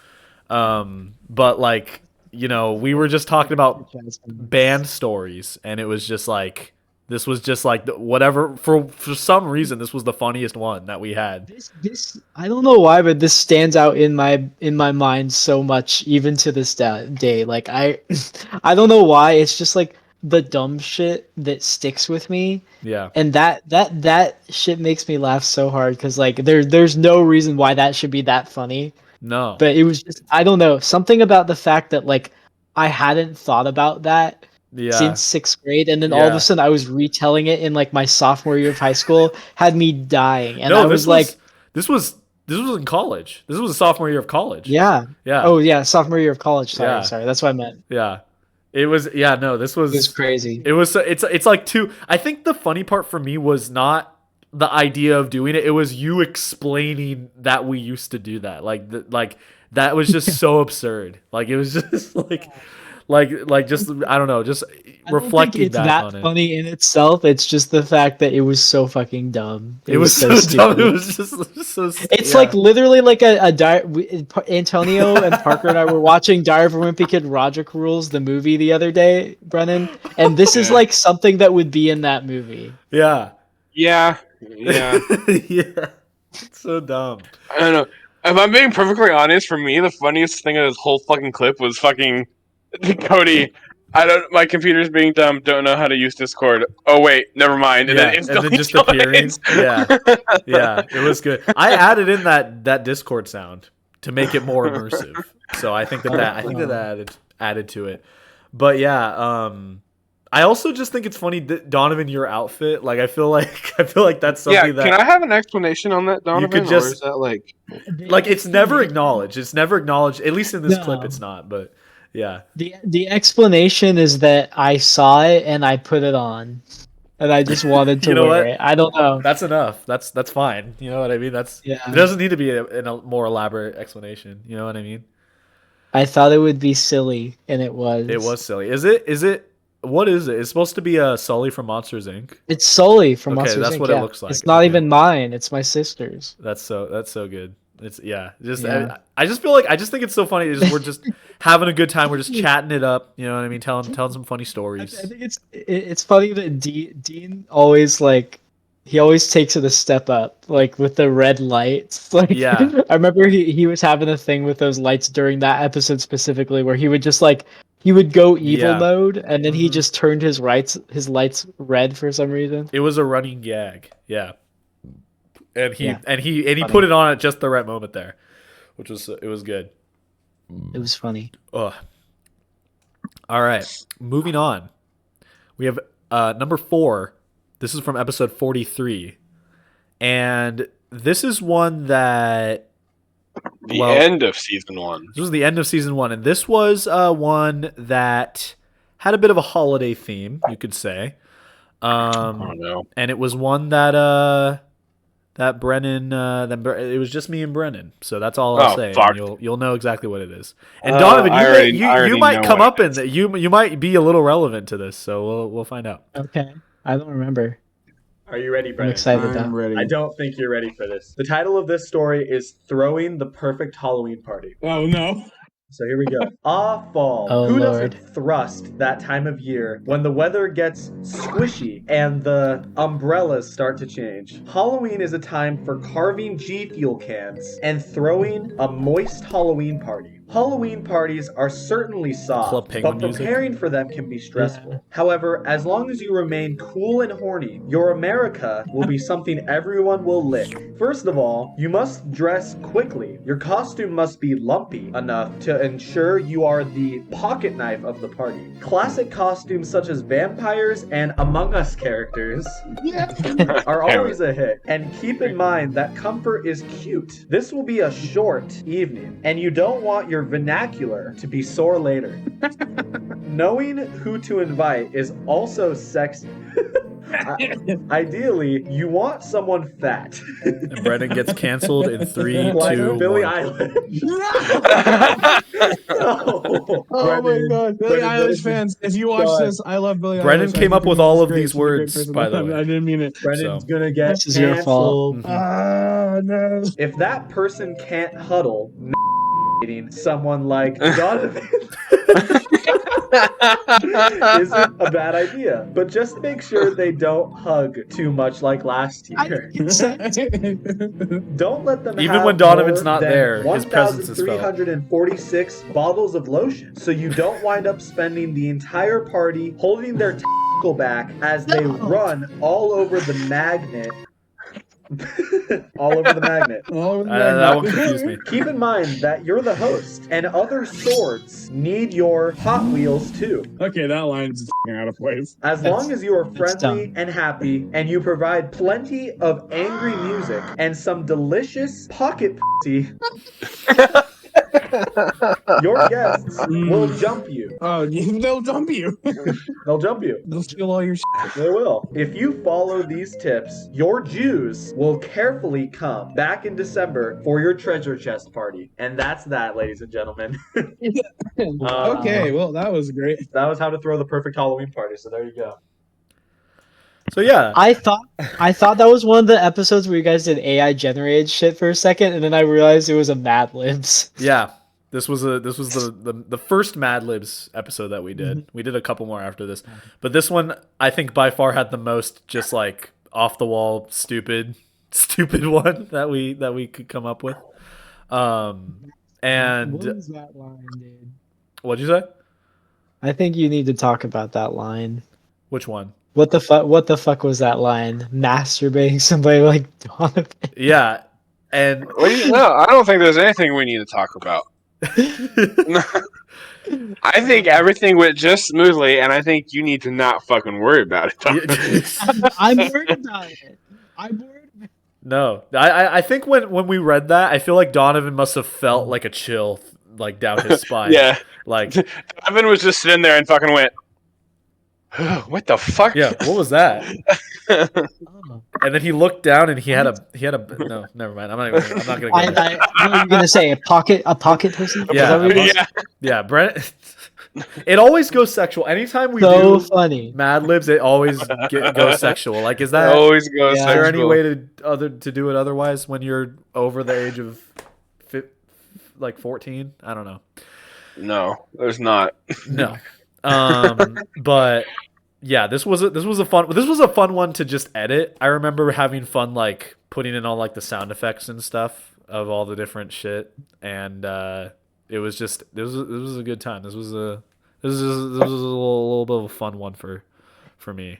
But like we were just talking about band stories, and it was just like. This was just like whatever for some reason this was the funniest one that we had. This I don't know why, but this stands out in my mind so much, even to this day. Like I don't know why. It's just like the dumb shit that sticks with me. Yeah. And that shit makes me laugh so hard because like there's no reason why that should be that funny. No. But it was just I don't know, something about the fact that like I hadn't thought about that. Yeah. Since 6th grade, and then all of a sudden I was retelling it in like my sophomore year of high school, had me dying. And I was like, this was in college. This was a sophomore year of college. yeah. Yeah. Oh yeah, sophomore year of college. Sorry, Yeah. sorry. That's what I meant. Yeah. It was no, this was It was crazy. It was it's like I think the funny part for me was not the idea of doing it. It was you explaining that we used to do that. Like that was just so absurd. Like it was just like just I don't know, just reflecting it's back that on it. funny in itself. It's just the fact that it was so fucking dumb. It was so dumb. It was just so. It's like literally like Antonio and Parker and I were watching Diary of a Wimpy Kid: Roderick Rules, the movie, the other day, Brennan, and this is like something that would be in that movie. Yeah. Yeah. Yeah. It's so dumb. I don't know. If I'm being perfectly honest, for me, the funniest thing of this whole fucking clip was fucking Cody. My computer's being dumb. Don't know how to use Discord. Oh wait, never mind. And then instantly just appearing. Yeah, yeah, it was good. I added in that Discord sound to make it more immersive. So I think that added to it. But yeah, I also just think it's funny that Donovan, your outfit. Like I feel like that's something that can I have an explanation on that, Donovan? could just- or is that like it's never acknowledged. It's never acknowledged. At least in this clip, No. it's not. But yeah, The explanation is that I saw it and I put it on, and I just wanted to You know wear what? it. I don't know. that's enough. That's fine. You know what I mean? It Yeah. doesn't need to be a more elaborate explanation. You know what I mean? I thought it would be silly, and it was. It was silly. Is it? What is it? It's supposed to be a Sully from Monsters Inc. It's Sully from Okay, Monsters that's Inc. what it yeah. looks like. It's not Okay. even mine. It's my sister's. That's so good. It's just Yeah. I just feel like I just think it's so funny. We're just having a good time. We're just chatting it up. You know what I mean? Telling some funny stories. I think it's funny that Dean always he always takes it a step up, like with the red lights. Like Yeah. I remember he was having a thing with those lights during that episode specifically, where he would just he would go evil Yeah. mode, and then he Mhm. just turned his lights red for some reason. It was a running gag. Yeah. And he Yeah. and he put it on at just the right moment there, which was it was good. It was funny. Ugh. All right, moving on. We have number 4. This is from episode 43, and this is one that the end of season 1? This was the end of season 1, and this was one that had a bit of a holiday theme, you could say. Oh no! And it was one that Brennen, it was just me and Brennen, so that's all I'll say. Fuck. And you'll know exactly what it is. And Donovan, you already might know come what up in you might be a little relevant to this, so we'll find out. Okay, I don't remember. Are you ready, I'm Brennan? excited I'm though. ready. I don't think you're ready for this. The title of this story is Throwing the Perfect Halloween Party. Oh no. So here we go. Fall. Oh, Who Lord. doesn't thrust that time of year when the weather gets squishy and the umbrellas start to change? Halloween is a time for carving G Fuel cans and throwing a moist Halloween party. Halloween parties are certainly Club soft, Penguin but music. preparing for them can be stressful. Yeah. However, as long as you remain cool and horny, your America will be something everyone will lick. First of all, you must dress quickly. Your costume must be lumpy enough to ensure you are the pocket knife of the party. Classic costumes such as vampires and Among Us characters are always a hit. And keep in mind that comfort is cute. This will be a short evening, and you don't want your vernacular to be sore later. Knowing who to invite is also sexy. Ideally, you want someone fat. And Brennan gets canceled in 3, Like 2, Billie 1. Eilish. Oh my Brennan, god, Billie Brennan, Eilish fans! If you watch God. this, I love Billie Eilish. Brennan I came think up with she's all of great. these She's a great words, person. by the way. I didn't mean it. Brennan's So. gonna get This is your fault. canceled. Ah, no. If that person can't huddle, someone like Donavan isn't a bad idea. But just make sure they don't hug too much like last year. Don't let them Even have when Donovan's more not than there, his presence is felt. 1,346 bottles of lotion, so you don't wind up spending the entire party holding their back as they run all over the magnet. All over the magnet. That one confused me. Keep in mind that you're the host, and other swords need your Hot Wheels too. Okay, that line's out of place. As long as you are That's friendly dumb. and happy, and you provide plenty of angry music and some delicious pocket pussy, your guests will jump you. Oh, they'll dump you. They'll jump you. They'll steal all your shit. They will. If you follow these tips, your Jews will carefully come back in December for your treasure chest party. And that's that, ladies and gentlemen. Okay, well, that was great. That was how to throw the perfect Halloween party. So there you go. So yeah, I thought that was one of the episodes where you guys did AI generated shit for a second, and then I realized it was a Mad Libs. yeah. This was the first Mad Libs episode that we did. We did a couple more after this, but this one I think by far had the most just like off the wall stupid one that we could come up with. And What was that line, dude? what'd you say? I think you need to talk about that line. Which one? What the fuck was that line? Masturbating somebody like Donovan. Yeah, and No, I don't think there's anything we need to talk about. I think everything went just smoothly, and I think you need to not fucking worry about it. I'm worried about it. I'm worried. No, I think when we read that, I feel like Donavan must have felt like a chill like down his spine. Yeah, like Donovan was just sitting there and fucking went, "What the fuck?" Yeah, what was that? And then he looked down and he had a no, never mind. I'm not gonna go there. What were you gonna say? A pocket pussy? Yeah, Brent. It always goes sexual. Anytime we So do funny. Mad Libs, it always goes sexual. Like, is that It always goes Is there any sexual. way to do it otherwise when you're over the age of like 14? I don't know. No, there's not. No. But yeah, this was a fun one to just edit. I remember having fun like putting in all like the sound effects and stuff of all the different shit, and it was a good time. This was a little bit of a fun one for me.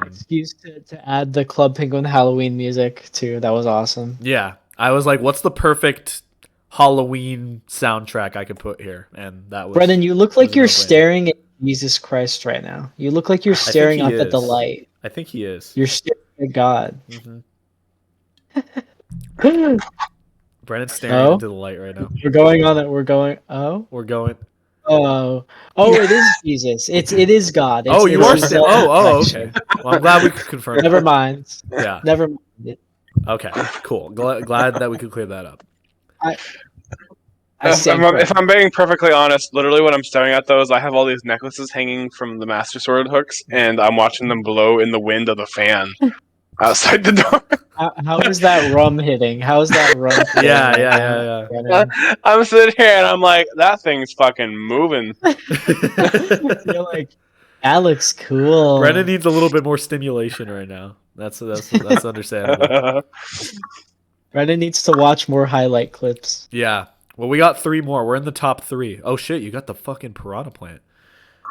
Excuse to add the Club Penguin Halloween music too. That was awesome. Yeah, I was like, what's the perfect Halloween soundtrack I could put here? And that was Brennan, you look like you're no-brainer. staring at Jesus Christ right now. You look like you're staring up at the light. I think he is. You're staring at God. Brennan's staring into the light right now. We're going on it. We're going. Oh. We're going. Oh. It is Jesus. It is God. You are Jesus. staring. Okay. Well, I'm glad we could confirm. Never mind. Yeah. Never mind. Okay. Cool. Glad that we could clear that up. If I'm being perfectly honest, literally what I'm staring at though is I have all these necklaces hanging from the Master Sword hooks, and I'm watching them blow in the wind of the fan outside the door. How is that rum hitting? How is that rum? Yeah. I'm sitting here and I'm like, that thing's fucking moving. You're like, that looks cool. Brennan needs a little bit more stimulation right now. That's understandable. Brennan needs to watch more highlight clips. Yeah. Well, we got 3 more. We're in the top 3. Oh shit, you got the fucking piranha plant,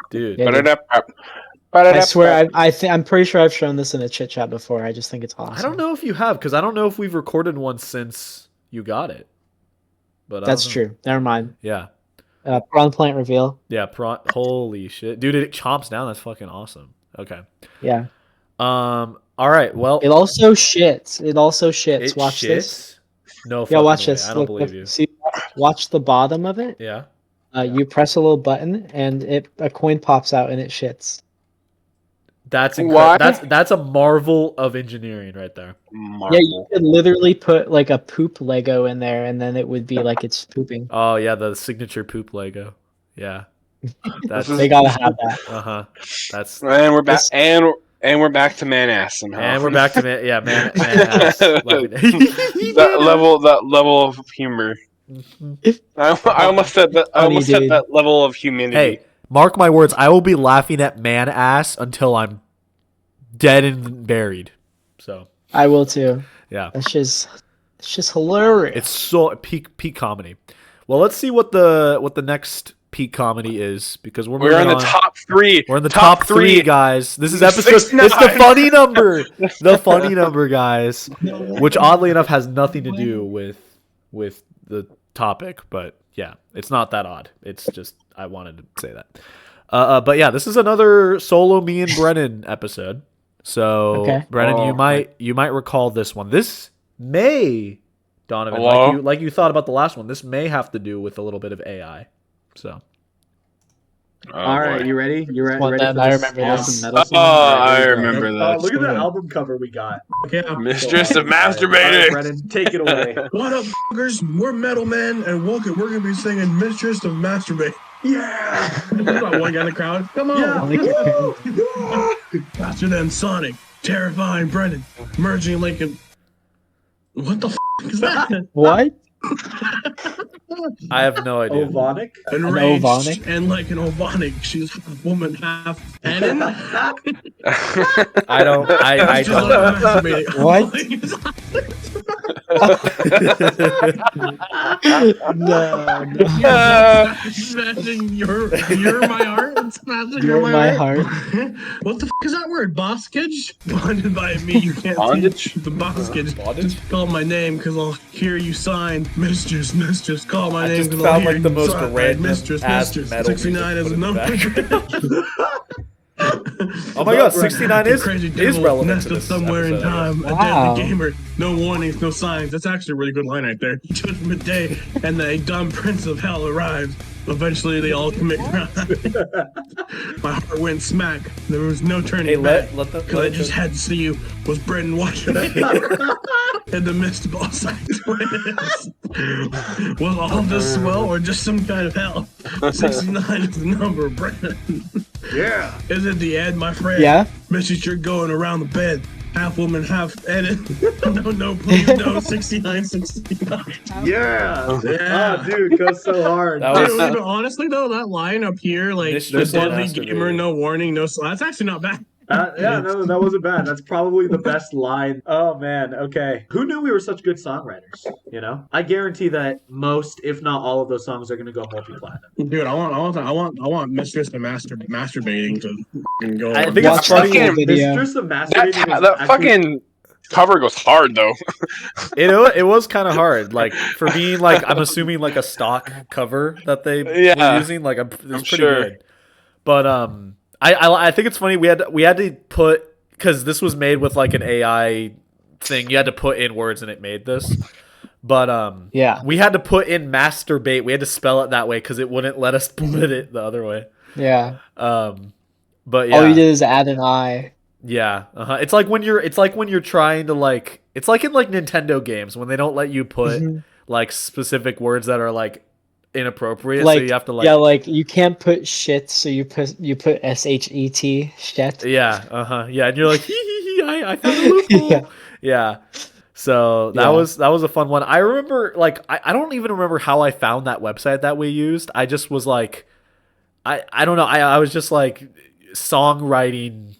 dude. Yeah, I swear, I'm pretty sure I've shown this in a chit chat before. I just think it's awesome. I don't know if you have, because I don't know if we've recorded one since you got it. But that's true. Never mind. Yeah. Prawn plant reveal. Yeah. Holy shit, dude! It chomps down. That's fucking awesome. Okay. Yeah. All right. Well, it also shits. Watch shits? this. No. Yeah. Watch way. this. I don't believe you. See, watch the bottom of it. Yeah. You press a little button, and a coin pops out, and it shits. That's incredible. That's a marvel of engineering right there. Marvel. Yeah, you could literally put like a poop Lego in there, and then it would be like it's pooping. Oh yeah, the signature poop Lego. Yeah, they gotta have that. That's and we're back and we're back to man ass somehow. And we're back to man ass. that level of humor. I almost said that. I almost said that level of humanity. Hey, mark my words. I will be laughing at man ass until I'm dead and buried. So I will too. Yeah, it's just hilarious. It's so peak comedy. Well, let's see what the next peak comedy is, because we're in the top 3. We're in the top 3, guys. This is episode. 69. It's the funny number. The funny number, guys. Which oddly enough has nothing to do with the topic, but yeah, it's not that odd. It's just I wanted to say that. But yeah, this is another solo me and Brennan episode. So okay. Brennan, you might recall this one. This may, Donavan, like you thought about the last one. This may have to do with a little bit of AI. So. All right, you ready? You ready? I remember this. I remember that. Look at the album cover we got. Yeah. Mistress of Masturbating. Brennan, take it away. What up, fuckers? We're Metal Man, and welcome. We're gonna be singing Mistress of Masturbating. Yeah! There's not one guy in the crowd. Come on! Yeah. Faster than Sonic, terrifying Brennan, merging Lincoln. What the is that? What? I have no idea. Ovonic? Enraged Ovonic? and like an Ovonic. She's half woman, half cannon. I don't. What? No, no. Smashing your my heart. Smashing You're my heart. heart. What the is that word? Boskage? Bonded by me. You can't Bondage? see the boskage. Bondage? Just call my name because I'll hear you sign. Mistress, mistress. Call my I name just because I'll found hear like the you most sign. random Mistress, ass mistress. metal 69 music is a put in the number. Oh my god, 69 The is crazy devil relevant to nested this somewhere in episode, I time. guess. A Wow. deadly gamer. No warnings, no signs. That's actually a really good line right there. Judgment Day and the dumb prince of hell arrived. Eventually, they all commit crime. My heart went smack. There was no turning Hey, back. let the Because I just had to see you. Was Brennen watching in the midst of all sides twins? Was all this swell or just some kind of hell? 69 is the number, Brennen. Yeah. Is it the end, my friend? Yeah. Mrs. You're going around the bed. Half woman, half edit. No, please, no. 69, 69. Yeah. Yeah. Oh, dude, goes so hard. That Dude, was but honestly, though, that line up here, like, Mistress the of deadly gamer, masturbating. no warning, no. That's actually not bad. Yeah, no, that wasn't bad. That's probably the best line. Oh man, okay. Who knew we were such good songwriters? You know, I guarantee that most, if not all, of those songs are going to go multi-platinum. Dude, I want Mistress to masturbating to fucking go. I on. think it's Watch that funny. full video. Mistress of Masturbating is That actually... fucking cover goes hard though. It was kind of hard, like for being like I'm assuming like a stock cover that they Yeah. were using. Like it's pretty sure. good, but I think it's funny we had to put because this was made with like an AI thing. You had to put in words and it made this, but Yeah. we had to put in masturbate. We had to spell it that way because it wouldn't let us put it the other way. Yeah. But yeah, All you did is add an I. yeah, it's like when you're trying to like it's like in like Nintendo games when they don't let you put Mhm. like specific words that are like inappropriate, Like so you have to like yeah, like you can't put shit, so you put SHET shit. yeah, yeah, and you're like I found a loophole. Yeah. Yeah. So that Yeah. was a fun one. I remember like I don't even remember how I found that website that we used. I just was like I don't know. I was just like songwriting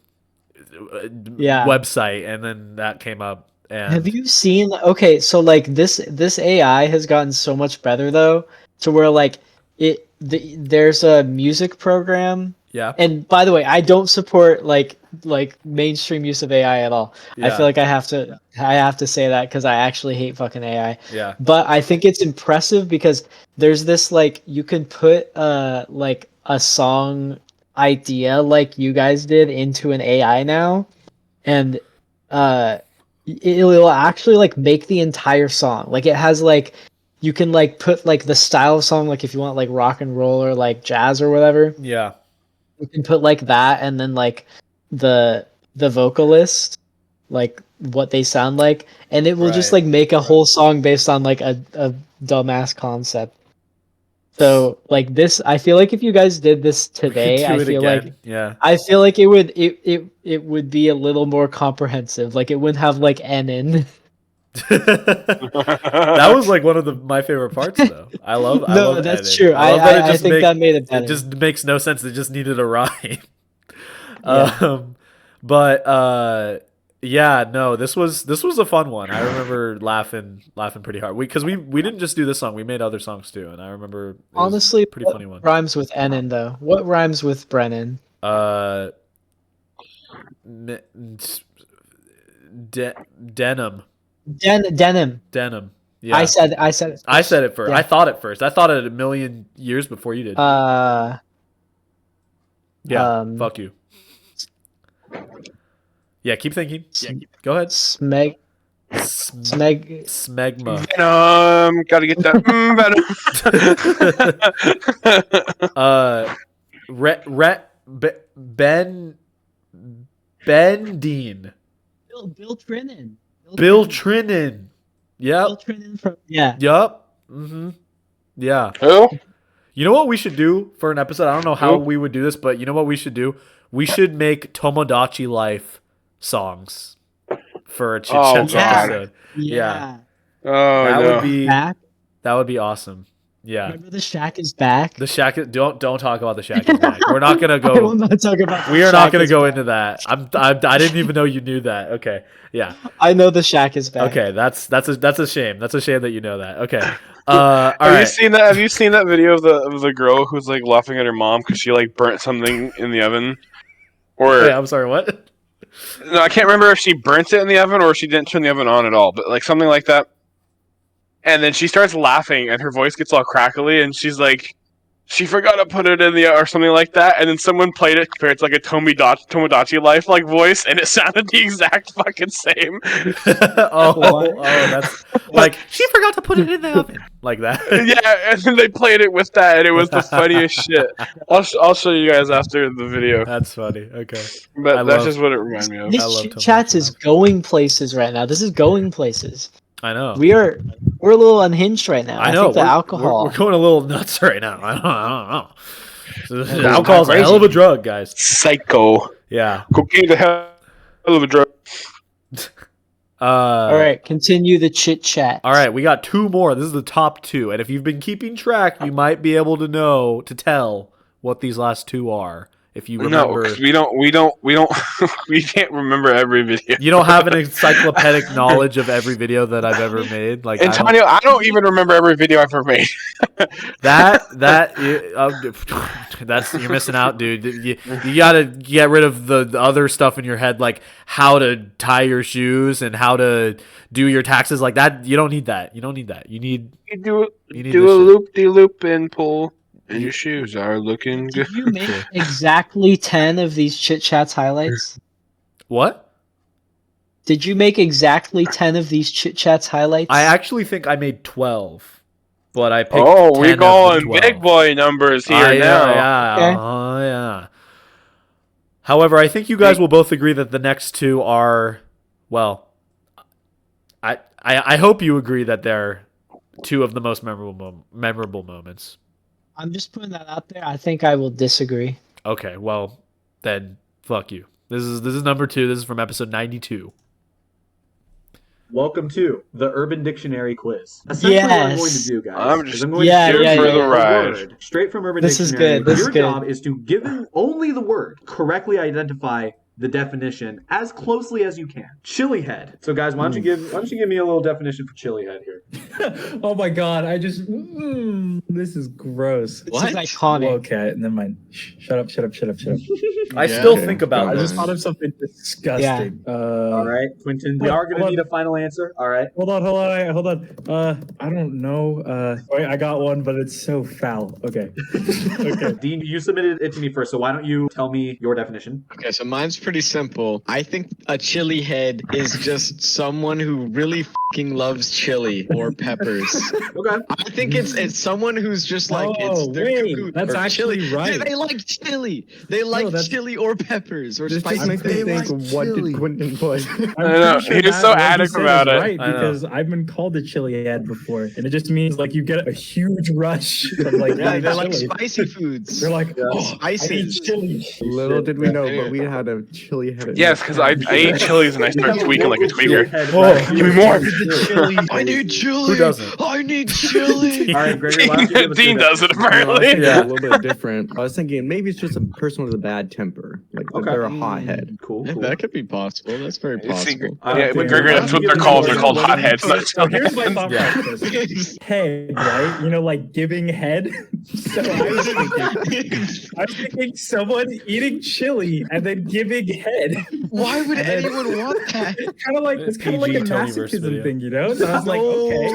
Yeah. website and then that came up and Have you seen? Okay, so like this AI has gotten so much better though, to where like there's a music program. yeah. And by the way, I don't support like mainstream use of AI at all. I Yeah. feel like I have to say that because I actually hate fucking AI. Yeah. But I think it's impressive because there's this like you can put like a song idea like you guys did into an AI now, and it'll actually like make the entire song. Like it has like you can like put like the style of song, like if you want like rock and roll or like jazz or whatever, Yeah. you can put like that, and then like the vocalist, like what they sound like, and it will just Right. like make a whole song based on like a dumbass concept. So like this, I feel like if you guys did this today, Do I it feel again. like Yeah. it would be a little more comprehensive. Like it wouldn't have like N in. That was like one of my favorite parts though. I love No, that's editing. true. I love that I think that made it better. It just makes no sense. It just needed a rhyme. Yeah. But yeah, no, this was a fun one. I remember laughing pretty hard. We didn't just do this song. We made other songs too, and I remember it was Honestly, a pretty what funny one. rhymes with N in though? What rhymes with Brennan? Denim. Denim. Yeah. I said it. I said it first. Yeah. I thought it first. I thought it a million years before you did. Yeah. Fuck you. Yeah. Keep thinking. Yeah, go ahead. Smegma. Gotta get that venom. Ben Dean. Bill Trinan. Bill Trinan. Yep. Bill Trinan from Yep. Mm-hmm. Yeah. Who? You know what we should do for an episode? I don't know how we would do this, but you know what we should do? We should make Tomodachi Life songs for a Chit Chats episode. Yeah. Oh, that no. would be awesome. Yeah. Remember the Shack is back? The Shack. Don't talk about the Shack is back. We're not gonna I will go. not talk about. We are the not Shack gonna is go back. into that. I didn't even know you knew that. Okay. Yeah. I know the Shack is back. Okay. That's a shame. That's a shame that you know that. Okay. All Have you right. seen that? Have you seen that video of the girl who's like laughing at her mom because she like burnt something in the oven? Or Wait, I'm sorry. What? no, I can't remember if she burnt it in the oven or if she didn't turn the oven on at all. But like something like that. And then she starts laughing, and her voice gets all crackly, and she's like, "She forgot to put it in the or something like that." And then someone played it compared to like a Tomodachi Life like voice, and it sounded the exact fucking same. That's like she forgot to put it in the oven, like that. Yeah, and then they played it with that, and it was the funniest shit. I'll show you guys after the video. That's funny. Okay, But that's just what it reminded me of. This Chit Chats is going places right now. This is going places. I know. We're a little unhinged right now. I know. think the alcohol. We're going a little nuts right now. I don't know. Alcohol's a hell of a drug, guys. Psycho. Yeah. Cocaine's a hell of a drug. All right, continue the Chit Chat. All right, we got two more. This is the top two, and if you've been keeping track, you might be able to tell what these last two are. If you remember, No, 'cause we don't, we can't remember every video. You don't have an encyclopedic knowledge of every video that I've ever made. Like Antonio, I don't even remember every video I've ever made. that's you're missing out, dude. You gotta get rid of the other stuff in your head, like how to tie your shoes and how to do your taxes, like that. You don't need that. You need do a loop-de-loop and pull. And your shoes are looking good. Did you make exactly 10 of these Chit Chats highlights? What? Did you make exactly 10 of these Chit Chats highlights? I actually think I made 12, but I picked. Oh, 10 we're of going the 12. big boy numbers here now. Yeah. Okay. Yeah. However, I think you guys will both agree that the next two are, well, I hope you agree that they're two of the most memorable moments. I'm just putting that out there. I think I will disagree. Okay, well, then fuck you. This is number 2. This is from episode 92. Welcome to the Urban Dictionary quiz. Essentially, what I'm going to do, guys, I'm just I'm going here to for the a ride. word straight from Urban This is Dictionary. good, this Your is good. job is to, given only the word, correctly identify the definition as closely as you can. Chili head. So, guys, why don't you give me a little definition for chili head here? Oh my god! I just this is gross. This is iconic. Okay, never mind. Shut up. I still think about I this. just thought of something disgusting. All right, Quentin, we are going to need a final answer. All right. Hold on. I don't know. Wait, I got one, but it's so foul. Okay. Okay. Dean, you submitted it to me first, so why don't you tell me your definition? Okay, so mine's pretty simple. I think a chili head is just someone who really fucking loves chili or peppers. Okay. I think it's someone who's just like they're wait, cuckoo that's or actually chili. right. They like chili. They like chili or peppers or This spicy. just makes me They think, like what chili. did Quentin put? I know, he was so addict about it. Right, I know. because I've been called a chili head before, and it just means like you get a huge rush of like Yeah, eating they like chili. spicy foods. They're like, I I see. eat chili. Little did we know, but we had a chili head. Yes, because I ate chilies and I started squeaking like a tweaker. Head, Give me more. I need chili. Who doesn't? I need chili. All right, Gregory, why don't you give us Dean your does it definition? No, I apparently. think Yeah. a little bit different. I was thinking maybe it's just a person with a bad temper. Like Okay. they're a hothead. Cool. Yeah, that could be possible. That's very possible. Yeah, but Gregory, that's what they're called. They're called hotheads. So here's my thought Yeah. process. Head, right? You know, like giving head. So I was thinking someone eating chili and then giving head. Why would And then- anyone want that? It's kind of like It's a PG Tonyverse masochism video. thing, you know? So I was like, okay.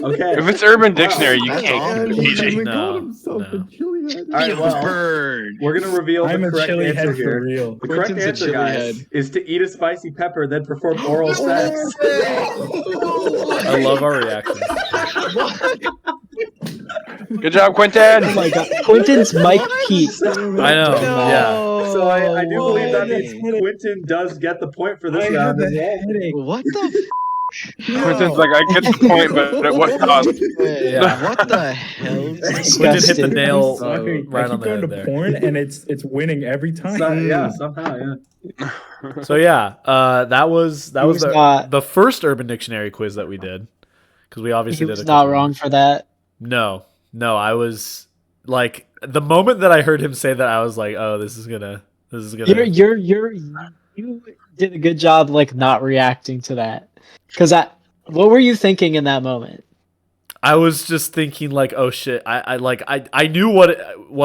Okay. If it's Urban Dictionary, you That's can't keep it He PG. even No, called himself no. a chili head. All right, well, Bird. we're going to reveal I'm the a correct chili answer head for here. real. The correct Quentin's a answer, chili guys, head. is to eat a spicy pepper, then perform oral sex. I love our reactions. Good job, Quentin. Oh my god. Quentin's mic peaked. I know. Yeah. So I do believe that means Quentin does get the point for this I round have as a well. headache. What the? Quentin's like, I get the point, but at what cost? Yeah. What the hell? Quentin hit the Disgusting. nail Sorry, right I keep on the going head to there. porn and it's winning every time. Yeah, somehow, yeah. So yeah, that was was not- the first Urban Dictionary quiz that we did. because we obviously He did was a not couple wrong more. for that. No, I was like, the moment that I heard him say that, I was like, oh, this is gonna. You did a good job like not reacting to that. Cause what were you thinking in that moment? I was just thinking like, oh shit, I knew what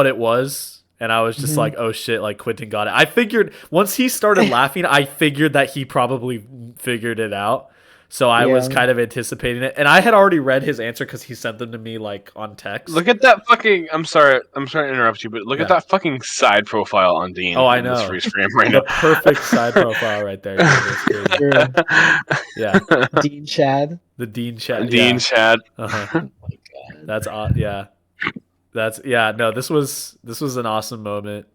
it was, and I was just like, oh shit, like Quentin got it. I figured once he started laughing, I figured that he probably figured it out. So I was kind of anticipating it, and I had already read his answer because he sent them to me like on text. Look at that fucking. I'm sorry to interrupt you, but look at that fucking side profile on Dean. Oh, I in this know. freeze frame right The now. perfect side profile right there. Dude. Yeah. Dean Chad. The Dean Chad. Dean Chad. Uh-huh. Oh my god. That's yeah. That's no. This was an awesome moment.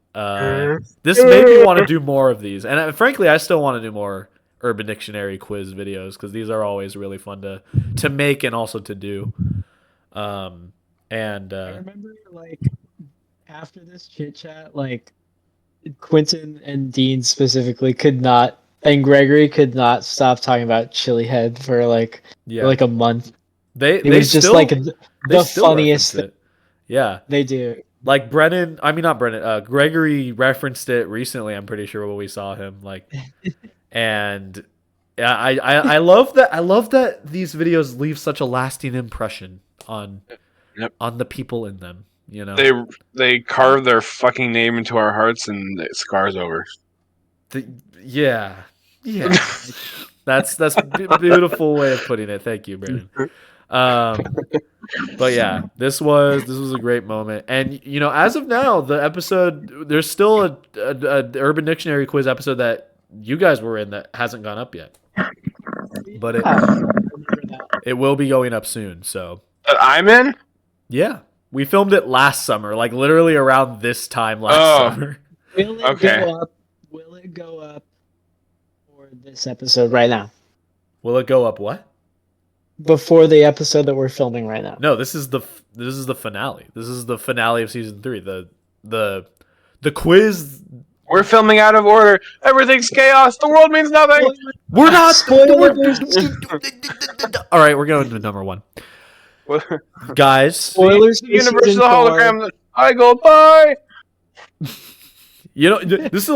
This made me want to do more of these, and frankly, I still want to do more Urban Dictionary quiz videos because these are always really fun to make and also to do. I remember like after this chit chat, like Quentin and Dean specifically could not, and Gregory could not stop talking about Chili Head for like a month. It was just like the funniest thing. Yeah, they do. Like Gregory referenced it recently. I'm pretty sure when we saw him, like, and yeah, I love that. I love that these videos leave such a lasting impression on the people in them. You know, they carve their fucking name into our hearts, and it scars over. Yeah. That's a beautiful way of putting it. Thank you, Brennen. But yeah, this was a great moment, and you know, as of now, the episode, there's still a Urban Dictionary quiz episode that you guys were in that hasn't gone up yet, but it will be going up soon. So I'm in. Yeah, we filmed it last summer, like literally around this time last summer. Will it go up for this episode right now? Will it go up what? Before the episode that we're filming right now. No, this is the finale. This is the finale of season 3. The quiz. We're filming out of order. Everything's chaos. The world means nothing. We're not spoilers. All right, we're going to number 1. Guys, spoilers. Universal hologram. I go bye. You know, this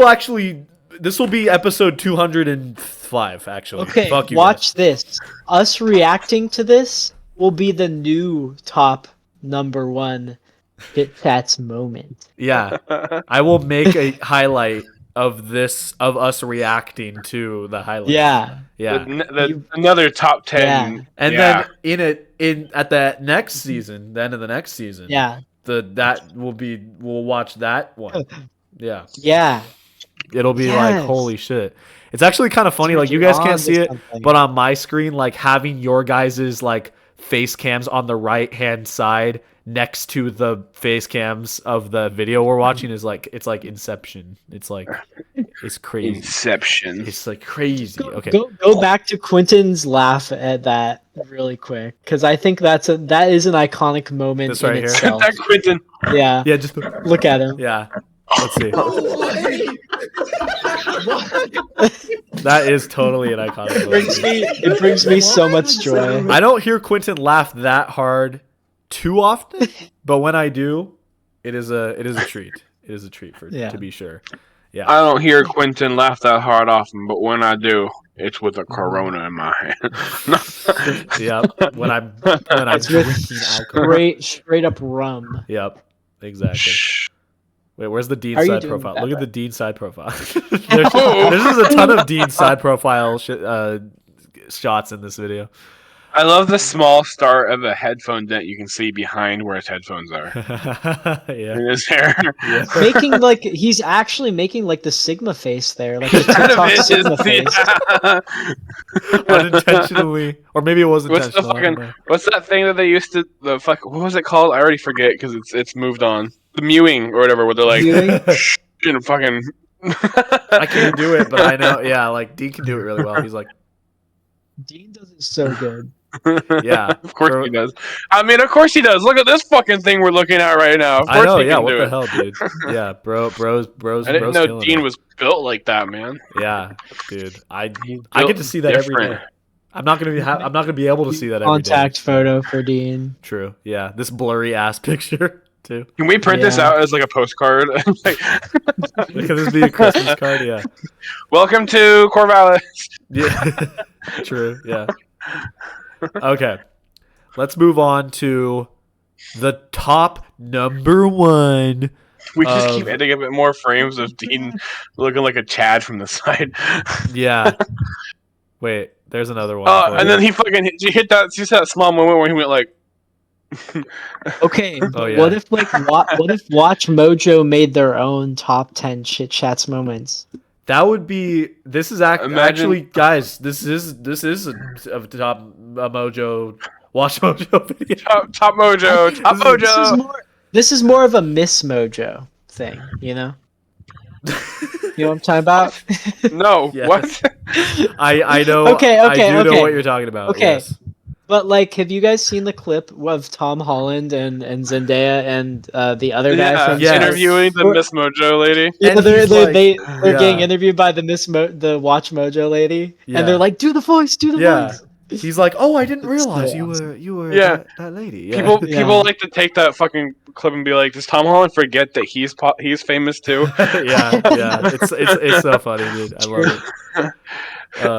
will be episode 205. Actually, okay. Fuck you watch guys. this. Us reacting to this will be the new top number 1 Chit Chats moment. Yeah, I will make a highlight of us reacting to the highlight. Yeah. Another top 10. Yeah. And then at the next season, the end of the next season. Yeah. We'll watch that one. Yeah. Yeah. It'll be like, holy shit. It's actually kind of funny. Like, you guys can't see it, but on my screen, like, having your guys' like face cams on the right hand side next to the face cams of the video we're watching is like, it's like Inception. It's like, it's crazy. Inception. It's like crazy. Okay. Go back to Quentin's laugh at that really quick, because I think that is an iconic moment this right in here. itself. That Quentin. Yeah. Yeah. Just look at him. Yeah. Let's see. That is totally an iconic moment. It brings me so much joy. I don't hear Quentin laugh that hard too often, but when I do, it is a treat. It is a treat to be sure. Yeah. I don't hear Quentin laugh that hard often, but when I do, it's with a Corona in my hand. Yeah. When I'm drinking alcohol. Straight up rum. Yep. Exactly. Wait, where's the Dean How are you side doing profile? that, Look at bro? the Dean side profile. There's a ton of Dean side profile shots in this video. I love the small start of a headphone dent you can see behind where his headphones are. Yeah. In his hair. Yeah. He's actually making like the Sigma face there, like the TikTok Sigma face. Unintentionally, or maybe it was intentional. What's that thing that they used to what was it called? I already forget because it's moved on. The mewing or whatever, where they're like, and fucking. I can't do it, but I know. Yeah, like Dean can do it really well. He's like, Dean does it so good. Yeah, of course he does. I mean, of course he does. Look at this fucking thing we're looking at right now. Of course I know. he Yeah, can what do the it. hell, dude? Yeah, bros. I didn't know Dean was built like that, man. Yeah, dude. I get to see that every day. I'm not gonna be able to see that every day. Contact photo for Dean. True. Yeah. This blurry ass picture too. Can we print this out as like a postcard? Like, Can this be a Christmas card? Yeah. welcome to Corvallis. Yeah. True. Yeah. Okay. Let's move on to the top number one. We just keep editing a bit more frames of Dean looking like a Chad from the side. Yeah. Wait, there's another one. And then he hit that small moment where he went like. Okay, Oh, yeah. what if Watch Mojo made their own top 10 Chit Chats moments? That would be. This is actually, guys. This is a top Mojo. Watch Mojo video. Top Mojo. This is more of a Miss Mojo thing, you know? You know what I'm talking about? No, Yes. what? I know. Okay, I do know okay. what you're talking about. Okay. Yes. But like, have you guys seen the clip of Tom Holland and Zendaya and the other guy from Yes. Interviewing the Miss Mojo lady. Yeah, And they're he's like- they're getting interviewed by the the Watch Mojo lady, Yeah. and they're like, "Do the voice, do the Yeah. voice." He's like, oh, I didn't It's realize so you were Yeah. that lady. Yeah. People like to take that fucking clip and be like, does Tom Holland forget that he's famous too? yeah. It's so funny, dude. I love it.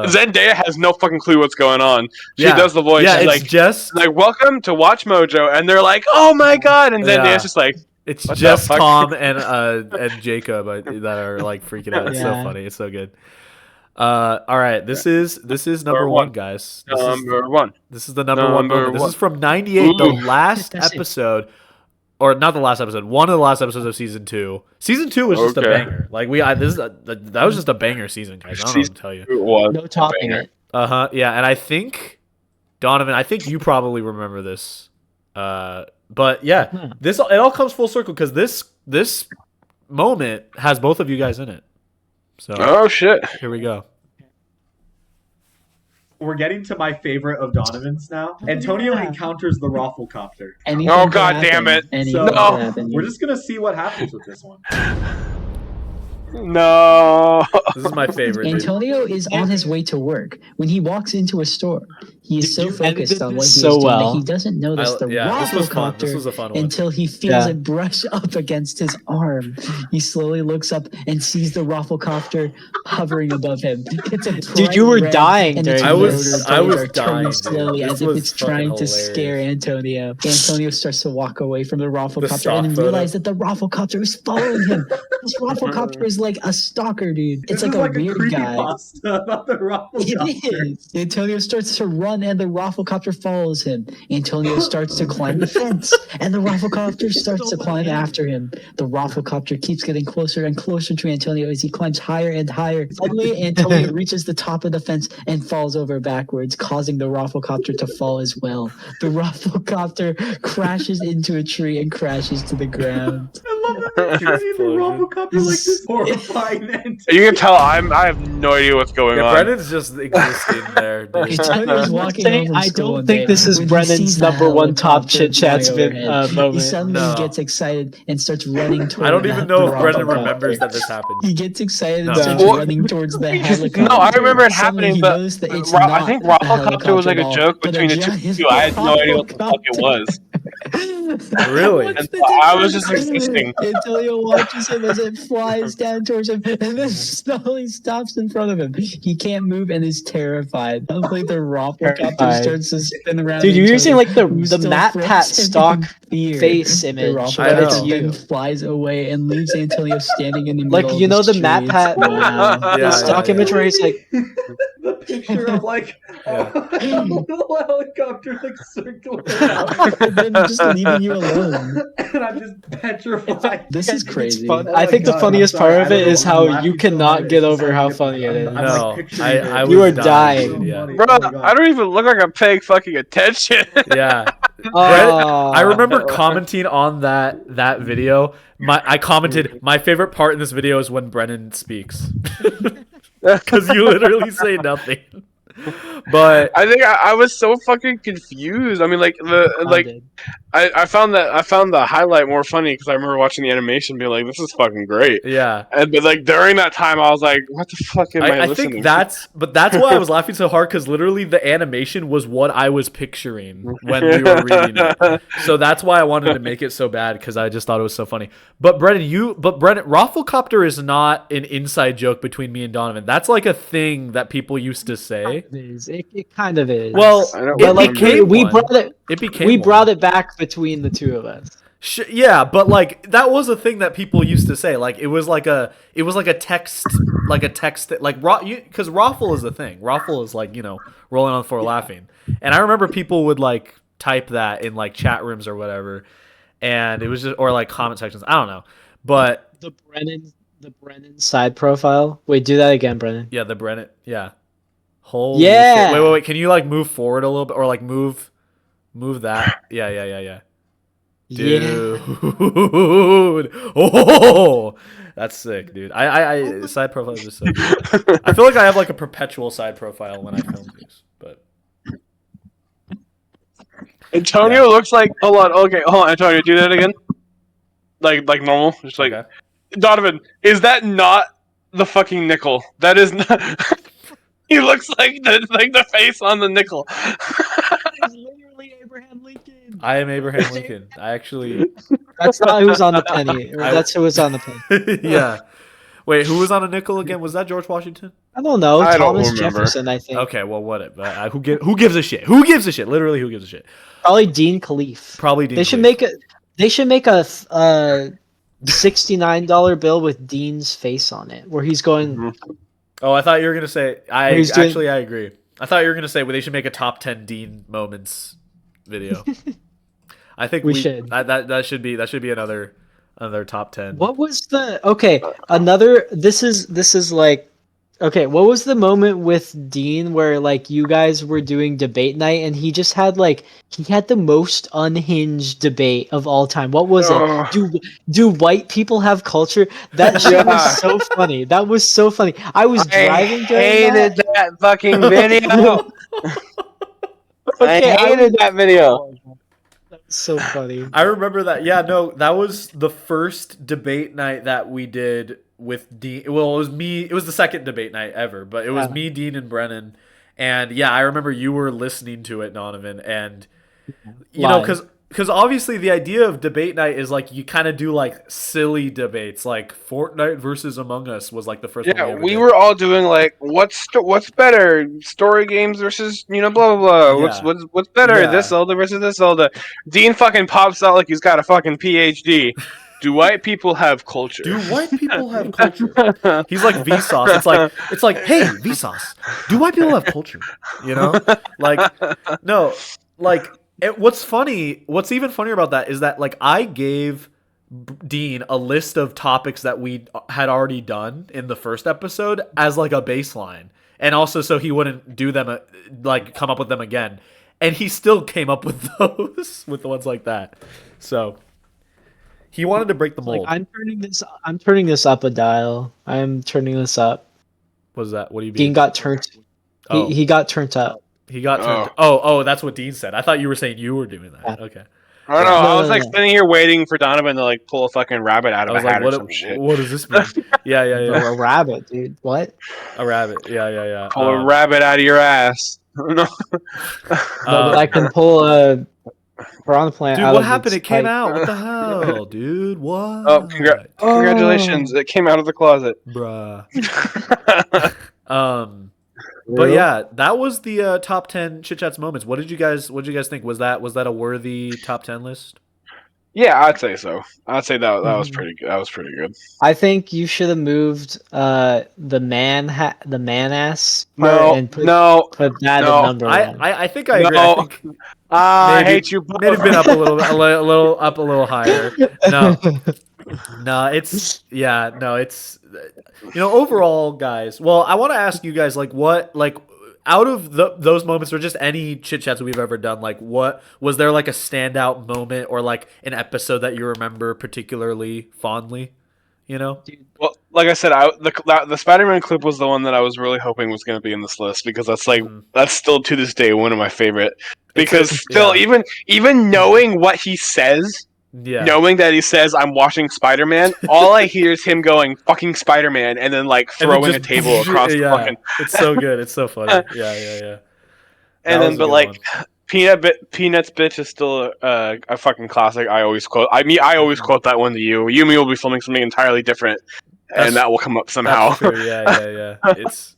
Zendaya has no fucking clue what's going on. She Yeah. does the voice. Yeah, She's it's like, just welcome to Watch Mojo, and they're like, oh my god, and Zendaya's Yeah. just like, it's what the just fuck? Tom and Jacob that are like freaking out. It's so Yeah. funny. It's so good. All right, this is number one, guys. Number one. This is the number one Number moment. This one. is from '98, the Ooh. last That's it. episode, or not the last episode. One of the last episodes of season 2. Season 2 was just a Okay. banger. Like that was just a banger season, guys. I don't know what to tell you. It was No topping it. Yeah, and I think Donavan, I think you probably remember this. But yeah, it all comes full circle because this moment has both of you guys in it. So Oh shit. here we go. We're getting to my favorite of Donovan's now. Antonio encounters the Rafflecopter. Anything Oh, can God happen. damn it. Anything So No. can happen. we're just gonna see what happens with this one. No. This is my favorite. dude. Antonio is on his way to work. When he walks into a store, he is so You focused edited on what this he so is doing well. that he doesn't notice the this was fun. This Rafflecopter was a fun one. until he feels Yeah. it brush up against his arm. He slowly looks up and sees the Rafflecopter hovering above him. It's a Dude, you bright were red, dying and during its I was- motors I was are turning dying, dude. slowly This as if was it's fucking trying to hilarious. scare Antonio. Antonio starts to walk away from the Rafflecopter stock and then photo. realize that the Rafflecopter is following him. This Rafflecopter is like a stalker, dude. It's This like is a weird guy. creepypasta about the Rafflecopter. It is. Antonio starts to run and the Rafflecopter follows him. Antonio starts to climb the fence and the Rafflecopter starts to climb after him. The Rafflecopter keeps getting closer and closer to Antonio as he climbs higher and higher. Suddenly, Antonio reaches the top of the fence and falls over backwards, causing the Rafflecopter to fall as well. The Rafflecopter crashes into a tree and crashes to the ground. I love that they're treating the Rafflecopter like this horrifying entity. You can tell I have no idea what's going Yeah, on. Brennan's just existing there, dude. Antonio's walking home from I school don't one think day this is when he Brennan's sees the number one top helicopter Chit Chats fly overhead. He moment. suddenly No. gets excited and starts running toward I don't even the know if Brennan Rafflecopter. remembers that this happened. He gets excited No. and starts Well, running towards the helicopter. No, I remember it Suddenly happening, he but knows that it's I not think a Rafflecopter was like a helicopter joke at all, between but the a two of giant you. I had no idea what the fuck it was. Really? And so I was just existing. Antonio watches him as it flies down towards him and then slowly stops in front of him. He can't move and is terrified. Suddenly the Rafflecopter Terrified. starts to spin around. Dude, you're Antonio, using like who the still Matt frozen Pat in stock fear. face The image, I but know. it's Rafflecopter you. then flies away and leaves Antonio standing in the Like, middle you of know this the tree. Matt It's- Pat wow. the Yeah, stock yeah, image yeah. where he's like, The picture of like Yeah. a little helicopter like circling around, and then just leaving you alone. and I'm just petrified. This is crazy. fun. Oh I my think the God, funniest I'm sorry. part of I it don't is know. how I'm you laughing so cannot hard, get it's over just how hard to- funny it is. I'm, No, like picturing I it. was You are dying. dying. Yeah. Bro, Oh my God. I don't even look like I'm paying fucking attention. Yeah. Oh. I remember commenting on that video. I commented, my favorite part in this video is when Brennan speaks. Because you literally say nothing. But I think I was so fucking confused. I mean, like I found the highlight more funny because I remember watching the animation, being like, "This is fucking great." yeah. But like during that time, I was like, "What the fuck am I I listening?" think that's why I was laughing so hard, because literally the animation was what I was picturing when we were reading it. So that's why I wanted to make it so bad, because I just thought it was so funny. But Brennen, Rafflecopter is not an inside joke between me and Donavan. That's like a thing that people used to say. It kind of is. Well, but like we one. brought it. It became we one. brought it back between the two of us. Yeah, but like that was a thing that people used to say. Like it was like a text, because Raffle is a thing. Raffle is like, rolling on the floor laughing. And I remember people would like type that in like chat rooms or whatever, and it was just, or like comment sections. I don't know, but the Brennen side profile. Wait, do that again, Brennen. Yeah, the Brennen. Yeah. Holy yeah. shit. Wait. Can you like move forward a little bit, or like move that? Yeah. Dude. Oh, that's sick, dude. I side profile is just so good. I feel like I have like a perpetual side profile when I film these, but Antonio looks like, hold on, Antonio, do that again. Like normal, just like Donovan. Is that not the fucking nickel? That is not. He looks like the face on the nickel. He's literally Abraham Lincoln. I am Abraham Lincoln. I actually. That's not who's on the penny. That's who was on the penny. Yeah. Wait, who was on a nickel again? Was that George Washington? I don't know. Thomas Jefferson, I think. Okay, well, whatever. Who gives a shit? Who gives a shit? Literally, who gives a shit? Probably Dean Khalif. They should make a $69 bill with Dean's face on it, where he's going. Oh, I thought you were gonna say. I agree. I thought you were gonna say, well, they should make a top 10 Dean moments video. I think we should. That should be another top 10. What was another? This is like. Okay, what was the moment with Dean where like you guys were doing debate night and he just had the most unhinged debate of all time? What was it? Do white people have culture? That shit was so funny. That was so funny. I was driving during hated that fucking video. I hated that video. That's so funny. I remember that. Yeah, no, that was the first debate night that we did with Dean. Well, it was me. It was the second debate night ever, but it was me, Dean, and Brennen. And yeah, I remember you were listening to it, Donovan, and you know, because obviously the idea of debate night is like you kind of do like silly debates, like Fortnite versus Among Us was like the first. Yeah, we were all doing like what's better, story games versus blah blah blah. Yeah. What's better, this Zelda versus this Zelda. Dean fucking pops out like he's got a fucking PhD. Do white people have culture? Do white people have culture? He's like Vsauce. It's like, hey, Vsauce, do white people have culture? You know, like no, like what's even funnier about that is that like I gave Dean a list of topics that we had already done in the first episode as like a baseline, and also so he wouldn't do them like come up with them again, and he still came up with those with the ones like that. So. He wanted to break the mold. I'm turning this up a dial. I'm turning this up. What is that? What do you mean? Dean got turned. He got turned up. He got turned. Oh, that's what Dean said. I thought you were saying you were doing that. Yeah. Okay. I don't know. I was like sitting here waiting for Donovan to like pull a fucking rabbit out of a hat or some shit. What does this mean? Yeah. A rabbit, dude. What? A rabbit. Yeah. Pull a rabbit out of your ass. No. But I can pull a piranha plant. Dude, what happened? It came out. What the hell, dude? What? Oh, congratulations! It came out of the closet, bruh. But yeah, that was the top 10 Chit Chats moments. What did you guys think? Was that a worthy top 10 list? Yeah, I'd say so. I'd say that was pretty good. That was pretty good. I think you should have moved the man ass part and put that at number one. I think I agree. No. I hate you. Maybe been up a little higher. No, it's overall, guys. Well, I want to ask you guys what out of those moments or just any chit chats we've ever done, like what was there like a standout moment or like an episode that you remember particularly fondly? You know? Well, like I said, the Spider-Man clip was the one that I was really hoping was going to be in this list because that's like that's still to this day one of my favorite. Because still, even knowing what he says, knowing that he says I'm watching Spider-Man, all I hear is him going fucking Spider-Man and then like throwing a table across the fucking. It's so good. It's so funny. Yeah. And then, but like, Peanuts bitch is still a fucking classic. I always quote. I always quote that one to you. You and me will be filming something entirely different, and that will come up somehow. That's true. Yeah. It's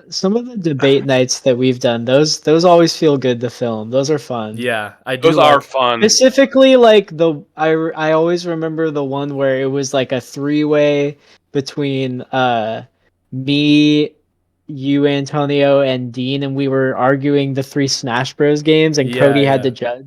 some of the debate nights that we've done. Those always feel good to film. Those are fun. Yeah, I do. Those are fun. Specifically, like I always remember the one where it was like a 3-way between me, you, Antonio, and Dean, and we were arguing the 3 Smash Bros games, and Cody had to judge.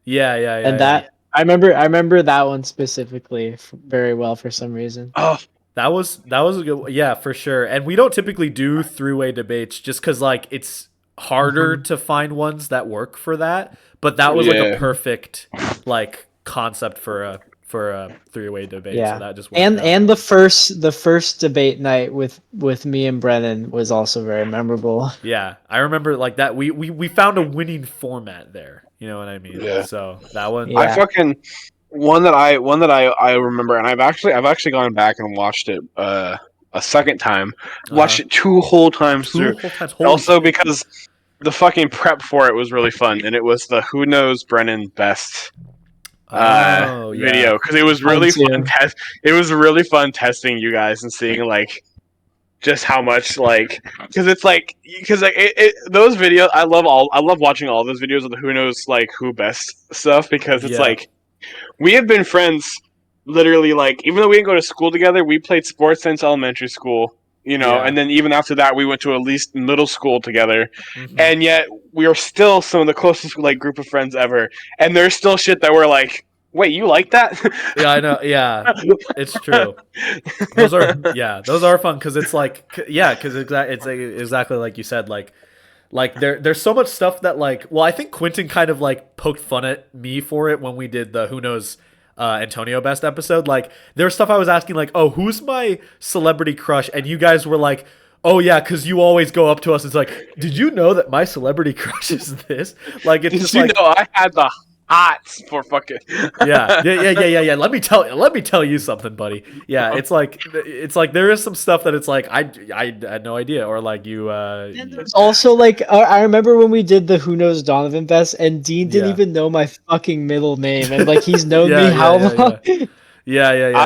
Yeah. And I remember that one specifically very well for some reason. Oh, that was a good. Yeah, for sure. And we don't typically do 3-way debates just because like it's harder to find ones that work for that. But that was like a perfect like concept for a 3-way debate. Yeah, so that just worked out. and the first debate night with me and Brennen was also very memorable. Yeah, I remember like that. We found a winning format there. You know what I mean? Yeah. So that one. I fucking one that I remember, and I've actually gone back and watched it a second time. Watched it 2 whole times through. Also because the fucking prep for it was really fun, and it was the Who Knows Brennan Best video because it was really fun. It was really fun testing you guys and seeing like just how much like because those videos I love watching all those videos of the Who Knows like Who Best stuff because it's like we have been friends literally like even though we didn't go to school together, we played sports since elementary school. You know, and then even after that, we went to at least middle school together, and yet we are still some of the closest like group of friends ever. And there's still shit that we're like, wait, you like that? Yeah, I know. Yeah, it's true. Those are fun because it's like because it's exactly like you said, like there's so much stuff that like I think Quentin kind of like poked fun at me for it when we did the Who Knows Antonio Best episode. Like there's stuff I was asking like, oh, who's my celebrity crush? And you guys were like, oh yeah, because you always go up to us. It's like, did you know that my celebrity crush is this? Like it's just like, I had the hots for fucking yeah. Let me tell you something, buddy. Yeah, it's like there is some stuff that it's like I had no idea, or like you. Also, like I remember when we did the Who Knows Donavan Best, and Dean didn't even know my fucking middle name, and like he's known me how long? Yeah.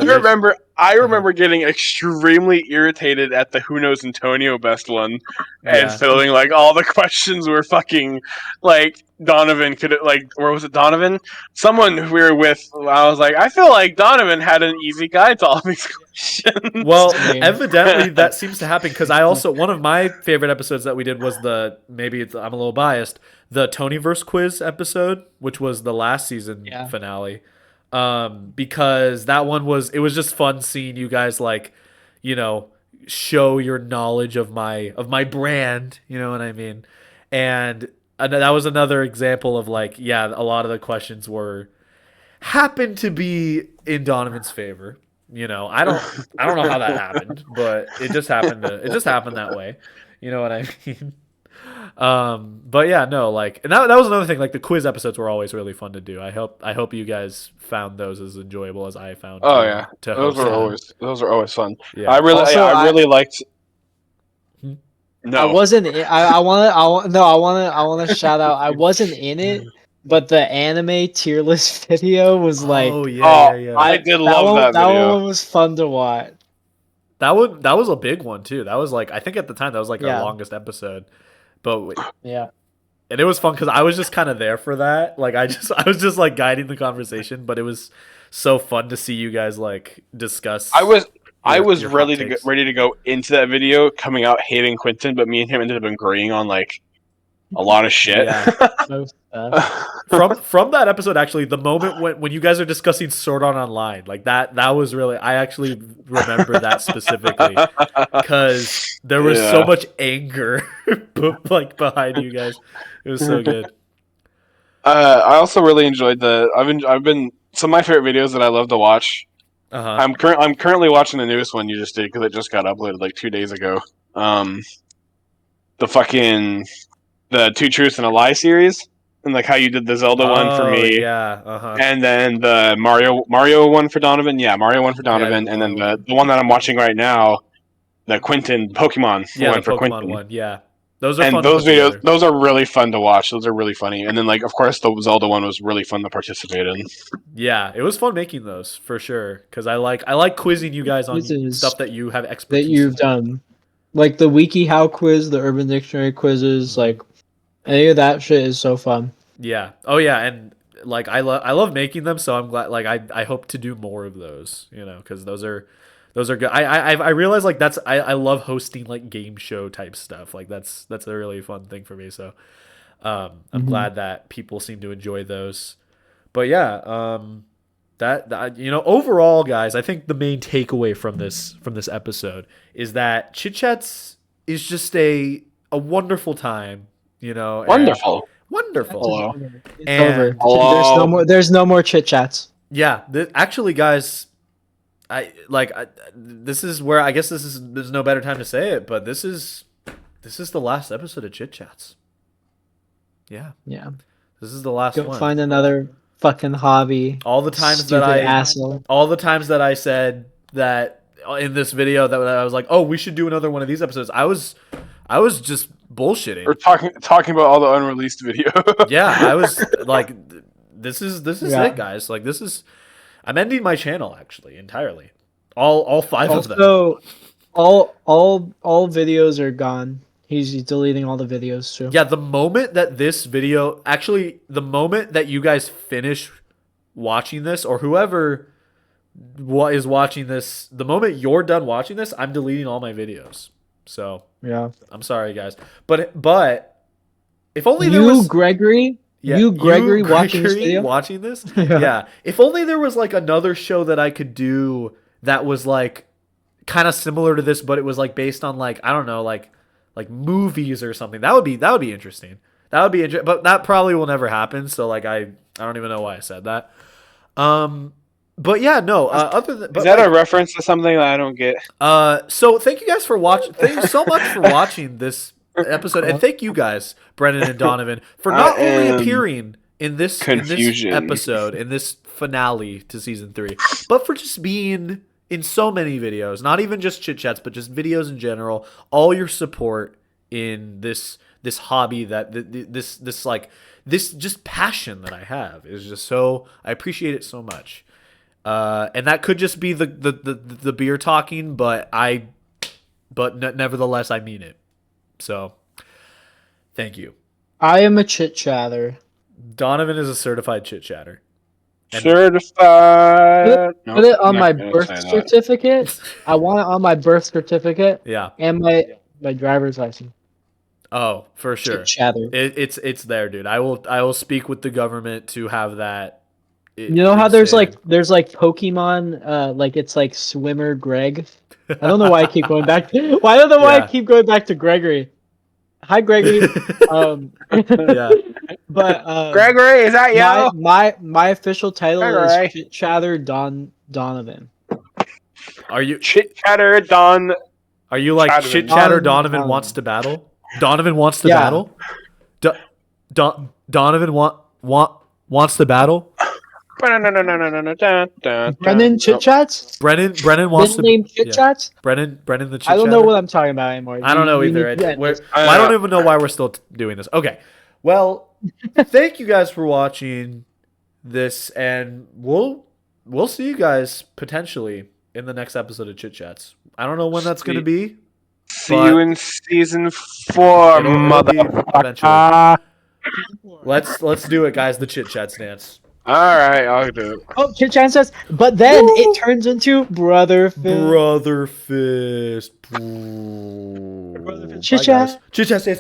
I remember getting extremely irritated at the Who Knows Antonio Best one, and feeling like all the questions were fucking like Donavan could like, or was it Donavan? Someone who we were with. I was like, I feel like Donavan had an easy guide to all these questions. Well, evidently that seems to happen because I also one of my favorite episodes that we did was I'm a little biased, the Tonyverse quiz episode, which was the last season finale. Because that one was just fun seeing you guys like, you know, show your knowledge of my brand, you know what I mean? And that was another example of like, a lot of the questions happened to be in Donovan's favor. You know, I don't know how that happened, but it just happened that way. You know what I mean? But yeah, no, like, and that was another thing. Like the quiz episodes were always really fun to do. I hope you guys found those as enjoyable as I found. Those are always fun. Yeah. I really liked. No, I wasn't. I want to shout out. I wasn't in it, but the anime tier list video was like. Oh yeah. I did love that video. That one was fun to watch. That was a big one too. That was like I think at the time that was like our longest episode. But and it was fun because I was just kind of there for that. Like I was just like guiding the conversation, but it was so fun to see you guys like discuss. I was ready to go into that video, coming out hating Quentin, but me and him ended up agreeing on like a lot of shit. Yeah. From that episode, actually, the moment when you guys are discussing Sword Art Online, like that was really, I actually remember that specifically because there was so much anger like behind you guys. It was so good. I also really enjoyed some of my favorite videos that I love to watch I'm currently watching the newest one you just did because it just got uploaded like 2 days ago. The Two Truths and a Lie series, and like how you did the Zelda one for me, yeah, and then the Mario one for Donovan, Mario one for Donovan, and then the one that I'm watching right now, the Quentin Pokemon one for the Pokemon Quentin. one, yeah. Those are And fun those to put videos, together. those are really fun to watch. Those are really funny. And then, like, of course, the Zelda one was really fun to participate in. Yeah, it was fun making those for sure. Because I like quizzing you guys on Quizzes stuff that you have that expertise you've in. done, like the WikiHow quiz, the Urban Dictionary quizzes, like any of that shit is so fun. Yeah. Oh yeah, and like I love making them, so I'm glad. Like I hope to do more of those. You know, because those are good. I realize like I love hosting like game show type stuff. Like that's a really fun thing for me. So I'm glad that people seem to enjoy those. But yeah, that overall, guys, I think the main takeaway from this episode is that Chit Chats is just a wonderful time. Wonderful. Wonderful. Hello. It's And over. There's no more chit chats. yeah, actually, guys, this is where I guess there's no better time to say it, but this is the last episode of Chit Chats. Yeah, Yeah. this is the last Go one. find another fucking hobby. All the times Stupid that asshole. all the times that I said that in this video that I was like, oh, we should do another one of these episodes. I was just bullshitting. We're talking about all the unreleased video. Yeah, I was like, this is Yeah. it, guys. Like I'm ending my channel actually entirely. All five of them. Also, all videos are gone. He's deleting all the videos too. Yeah, the moment that the moment that you guys finish watching this, or whoever is watching this, the moment you're done watching this, I'm deleting all my videos. So Yeah. I'm sorry, guys, but if only there was Gregory. Yeah, you Gregory watching this video. watching this? Yeah. If only there was like another show that I could do that was like kind of similar to this, but it was like based on like, I don't know, like movies or something. That would be interesting. That would be interesting, but that probably will never happen. So like I don't even know why I said that. But yeah, no. Other than Is that a reference to something that I don't get? So thank you guys for watching. Thank you so much for watching this episode, and thank you guys, Brennen and Donavan, for not only appearing in this episode, in this finale to season 3, but for just being in so many videos. Not even just Chit Chats, but just videos in general. All your support in this hobby that this just passion that I have is just so. I appreciate it so much. And that could just be the beer talking, but nevertheless I mean it. So, thank you. I am a chit chatter. Donovan is a certified chit chatter. Certified. Put it on my birth certificate. I want it on my birth certificate. Yeah. And my driver's license. Oh, for sure. Chit chatter. It's there, dude. I will speak with the government to have that. You know how there's like Pokemon, like it's like Swimmer Greg. I don't know why I keep going back. Why I don't know why I keep going back to Gregory. Hi, Gregory. Yeah. But Gregory, is that you? My official title Gregory. is Chit Chatter Donovan. Are you Chit Chatter Don? Are you like Donovan. Chit Chatter Donovan wants to battle? Donovan wants to battle? Donovan wants to battle? Brennen Chit Chats? Brennan wants to name Chit Chats? Brennan the Chit I don't know Chatter? what I'm talking about anymore. I don't know either. I don't even know why we're still doing this. Okay. Well, thank you guys for watching this, and we'll see you guys potentially in the next episode of Chit Chats. I don't know when that's going to be. See you in season 4, motherfucker. Let's do it, guys. The Chit Chats dance. All right, I'll do it. Oh, Chit Chat says, but then it turns into Brother Fist. Brother Fist. Chit Chat. Chit Chat says.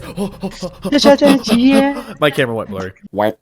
Chit Chat, yeah. My camera went blurry. What?